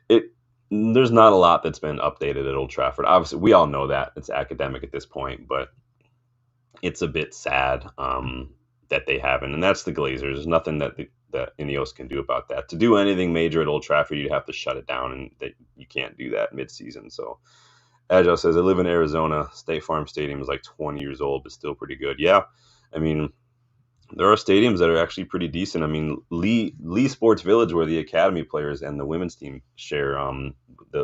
Speaker 1: it, there's not a lot that's been updated at Old Trafford. Obviously, we all know that it's academic at this point, but it's a bit sad that they haven't, and that's the Glazers. There's nothing that Ineos can do about that. To do anything major at Old Trafford, you'd have to shut it down, and you can't do that mid-season. So, Agile says, I live in Arizona. State Farm Stadium is like 20 years old, but still pretty good. Yeah, I mean, there are stadiums that are actually pretty decent. I mean, Lee Sports Village, where the academy players and the women's team share,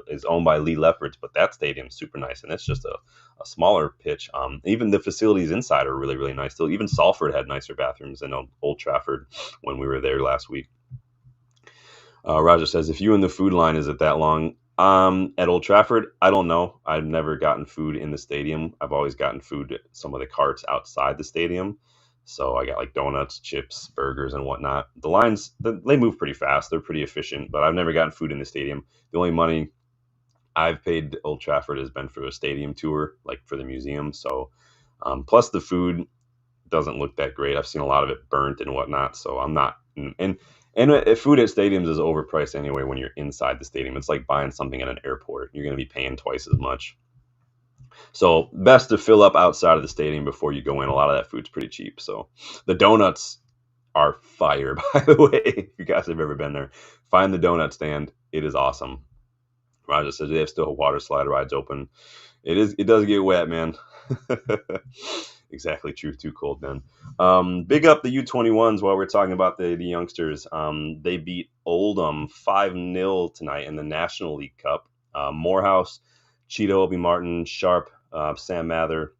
Speaker 1: is owned by Lee Leopards, but that stadium's super nice, and it's just a smaller pitch. Even the facilities inside are really, really nice. Still, even Salford had nicer bathrooms than Old Trafford when we were there last week. Roger says, if you in the food line, is it that long? At Old Trafford, I don't know. I've never gotten food in the stadium. I've always gotten food at some of the carts outside the stadium. So I got like donuts, chips, burgers, and whatnot. The lines, they move pretty fast. They're pretty efficient, but I've never gotten food in the stadium. The only money I've paid to Old Trafford has been for a stadium tour, like for the museum. So, plus the food doesn't look that great. I've seen a lot of it burnt and whatnot. So I'm not, and food at stadiums is overpriced anyway when you're inside the stadium. It's like buying something at an airport. You're going to be paying twice as much. So best to fill up outside of the stadium before you go in. A lot of that food's pretty cheap. So the donuts are fire, by the way. If you guys have ever been there, find the donut stand. It is awesome. Roger says they have still water slide rides open. It does get wet, man. Exactly true. Too cold, man. Big up the U21s while we're talking about the youngsters. They beat Oldham 5-0 tonight in the National League Cup. Morehouse, Cheeto, Obi Martin, Sharp, Sam Mather,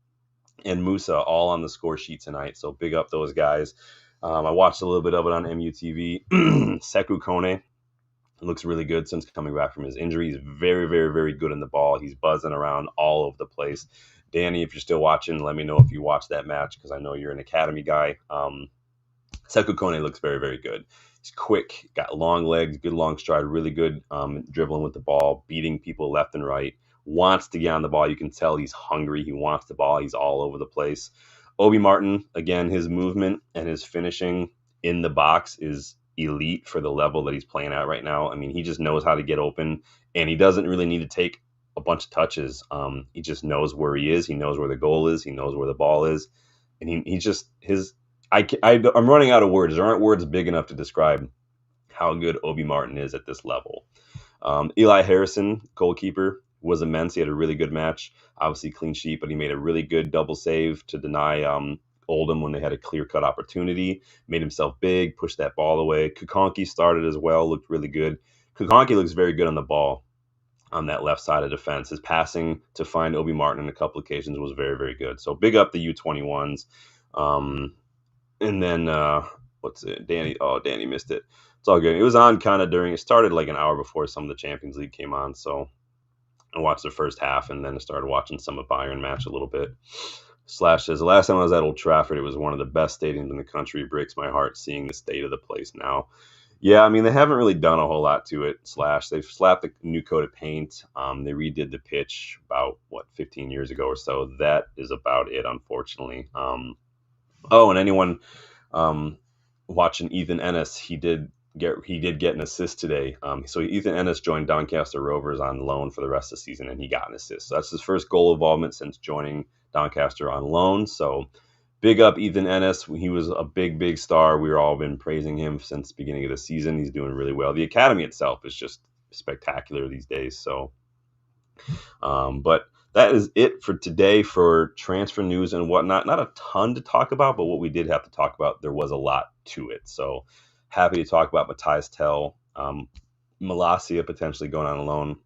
Speaker 1: and Musa all on the score sheet tonight. So big up those guys. I watched a little bit of it on MUTV. Sekou Kone looks really good since coming back from his injury. He's very, very, very good in the ball. He's buzzing around all over the place. Danny, if you're still watching, let me know if you watched that match because I know you're an academy guy. Sekou Kone looks very, very good. He's quick, got long legs, good long stride, really good dribbling with the ball, beating people left and right. Wants to get on the ball. You can tell he's hungry. He wants the ball. He's all over the place. Obi Martin, again, his movement and his finishing in the box is elite for the level that he's playing at right now. I mean, he just knows how to get open, and he doesn't really need to take a bunch of touches. He just knows where he is. He knows where the goal is. He knows where the ball is, and I'm running out of words. There aren't words big enough to describe how good Obi Martin is at this level. Eli Harrison, goalkeeper, was immense. He had a really good match. Obviously clean sheet, but he made a really good double save to deny Oldham when they had a clear-cut opportunity. Made himself big, pushed that ball away. Kukonki started as well, looked really good. Kukonki looks very good on the ball on that left side of defense. His passing to find Obi Martin in a couple occasions was very, very good. So big up the U21s. And then, what's it? Danny missed it. It's all good. It was on kind of it started like an hour before some of the Champions League came on. So I watched the first half and then I started watching some of Bayern match a little bit. Slash says, the last time I was at Old Trafford, it was one of the best stadiums in the country. It breaks my heart seeing the state of the place now. Yeah, I mean, they haven't really done a whole lot to it. Slash, they've slapped a new coat of paint. They redid the pitch about, 15 years ago or so. That is about it, unfortunately. And anyone watching Ethan Ennis, he did get an assist today. So Ethan Ennis joined Doncaster Rovers on loan for the rest of the season, and he got an assist. So that's his first goal involvement since joining Doncaster on loan. So big up Ethan Ennis. He was a big, big star. We've all been praising him since the beginning of the season. He's doing really well. The academy itself is just spectacular these days. So, but that is it for today for transfer news and whatnot. Not a ton to talk about, but what we did have to talk about, there was a lot to it. So happy to talk about Mathys Tel, Malacia potentially going on loan.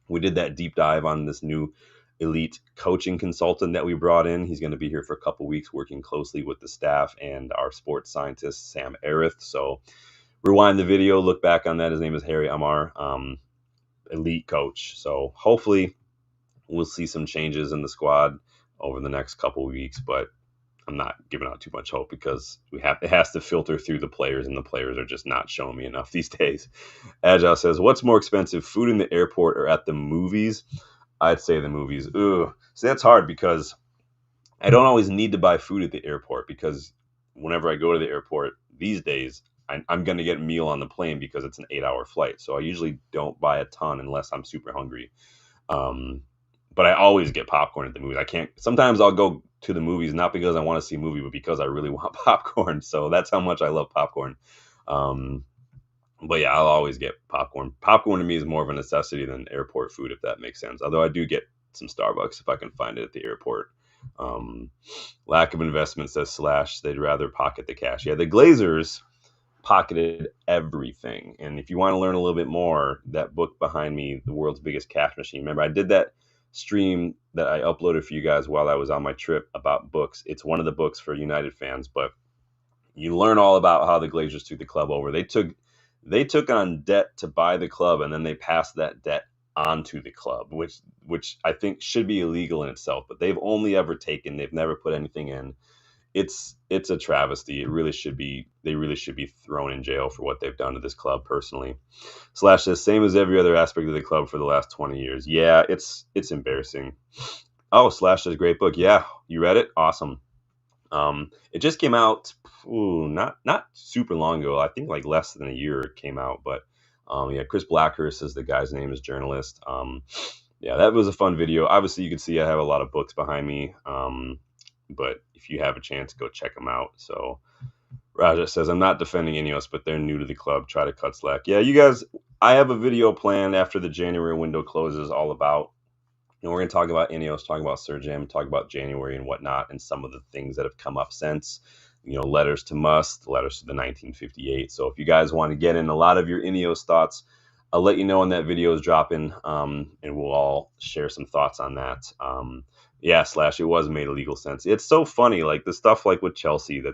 Speaker 1: We did that deep dive on this new elite coaching consultant that we brought in. He's going to be here for a couple weeks working closely with the staff and our sports scientist, Sam Arith. So rewind the video, look back on that. His name is Harry Amar, elite coach. So hopefully we'll see some changes in the squad over the next couple weeks, but I'm not giving out too much hope because it has to filter through the players, and the players are just not showing me enough these days. Agile says, what's more expensive, food in the airport or at the movies? I'd say the movies. Ugh. So that's hard because I don't always need to buy food at the airport, because whenever I go to the airport these days, I'm going to get a meal on the plane because it's an 8-hour flight. So I usually don't buy a ton unless I'm super hungry. But I always get popcorn at the movies. Sometimes I'll go to the movies not because I want to see a movie, but because I really want popcorn. So that's how much I love popcorn. But yeah, I'll always get popcorn. Popcorn to me is more of a necessity than airport food, if that makes sense. Although I do get some Starbucks if I can find it at the airport. Lack of investment, says Slash. They'd rather pocket the cash. Yeah, the Glazers pocketed everything. And if you want to learn a little bit more, that book behind me, The World's Biggest Cash Machine. Remember, I did that stream that I uploaded for you guys while I was on my trip about books. It's one of the books for United fans, but you learn all about how the Glazers took the club over. They took on debt to buy the club, and then they passed that debt onto the club, which I think should be illegal in itself, but they've only ever taken, they've never put anything in. It's a travesty. They really should be thrown in jail for what they've done to this club personally. Slash says, same as every other aspect of the club for the last 20 years. Yeah, it's embarrassing. Oh, Slash says, great book. Yeah, you read it? Awesome. It just came out not super long ago. I think like less than a year it came out, but yeah, Chris Blackhurst is the guy's name, is journalist. Yeah, that was a fun video. Obviously you can see I have a lot of books behind me. But if you have a chance, go check them out. So Raja says, I'm not defending Ineos, but they're new to the club. Try to cut slack. Yeah, you guys, I have a video planned after the January window closes all about, we're going to talk about Ineos, talk about Sir Jim, talk about January and whatnot, and some of the things that have come up since, letters to Must, letters to the 1958. So if you guys want to get in a lot of your Ineos thoughts, I'll let you know when that video is dropping, and we'll all share some thoughts on that. Yeah, Slash, it was made legal sense. It's so funny, like the stuff like with Chelsea that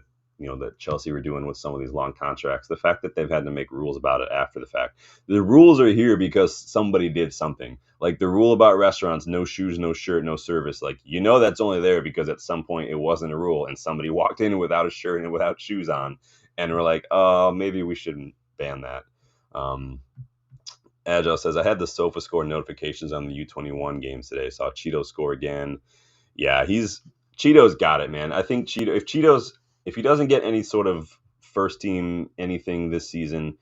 Speaker 1: Chelsea were doing with some of these long contracts, the fact that they've had to make rules about it after the fact. The rules are here because somebody did something. Like the rule about restaurants, no shoes, no shirt, no service. Like, that's only there because at some point it wasn't a rule and somebody walked in without a shirt and without shoes on. And we're like, oh, maybe we shouldn't ban that. Agile says, I had the Sofa score notifications on the U21 games today. Saw Cheeto score again. Yeah, Cheeto's got it, man. I think if he doesn't get any sort of first team anything this season,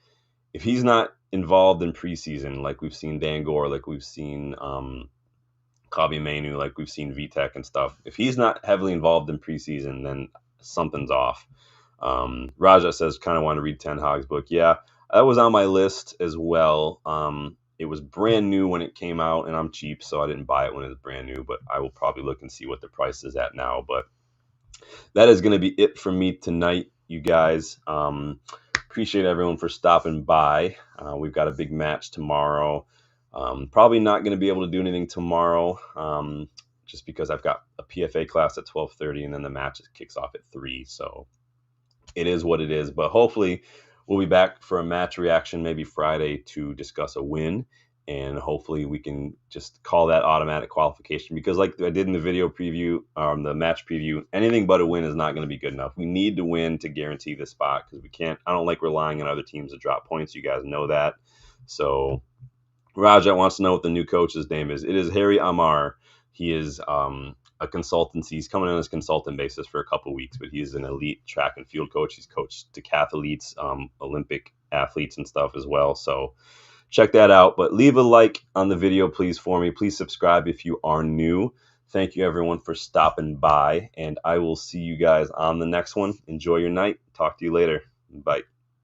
Speaker 1: if he's not involved in preseason, like we've seen Dangor, like we've seen Kabi Mainu, like we've seen Vitek and stuff, if he's not heavily involved in preseason, then something's off. Raja says, kind of want to read Ten Hag's book. Yeah, that was on my list as well. It was brand new when it came out, and I'm cheap, so I didn't buy it when it was brand new, but I will probably look and see what the price is at now. But that is going to be it for me tonight, you guys. Appreciate everyone for stopping by. We've got a big match tomorrow. Probably not going to be able to do anything tomorrow, just because I've got a PFA class at 12:30, and then the match kicks off at 3. So it is what it is. But hopefully we'll be back for a match reaction maybe Friday to discuss a win. And hopefully we can just call that automatic qualification, because like I did in the video preview, the match preview, anything but a win is not going to be good enough. We need to win to guarantee the spot, because I don't like relying on other teams to drop points. You guys know that. So Rajat wants to know what the new coach's name is. It is Harry Amar. He is a consultancy. He's coming on as consultant basis for a couple of weeks, but he's an elite track and field coach. He's coached decathletes, Olympic athletes and stuff as well. So check that out. But leave a like on the video, please, for me. Please subscribe if you are new. Thank you, everyone, for stopping by, and I will see you guys on the next one. Enjoy your night. Talk to you later. Bye.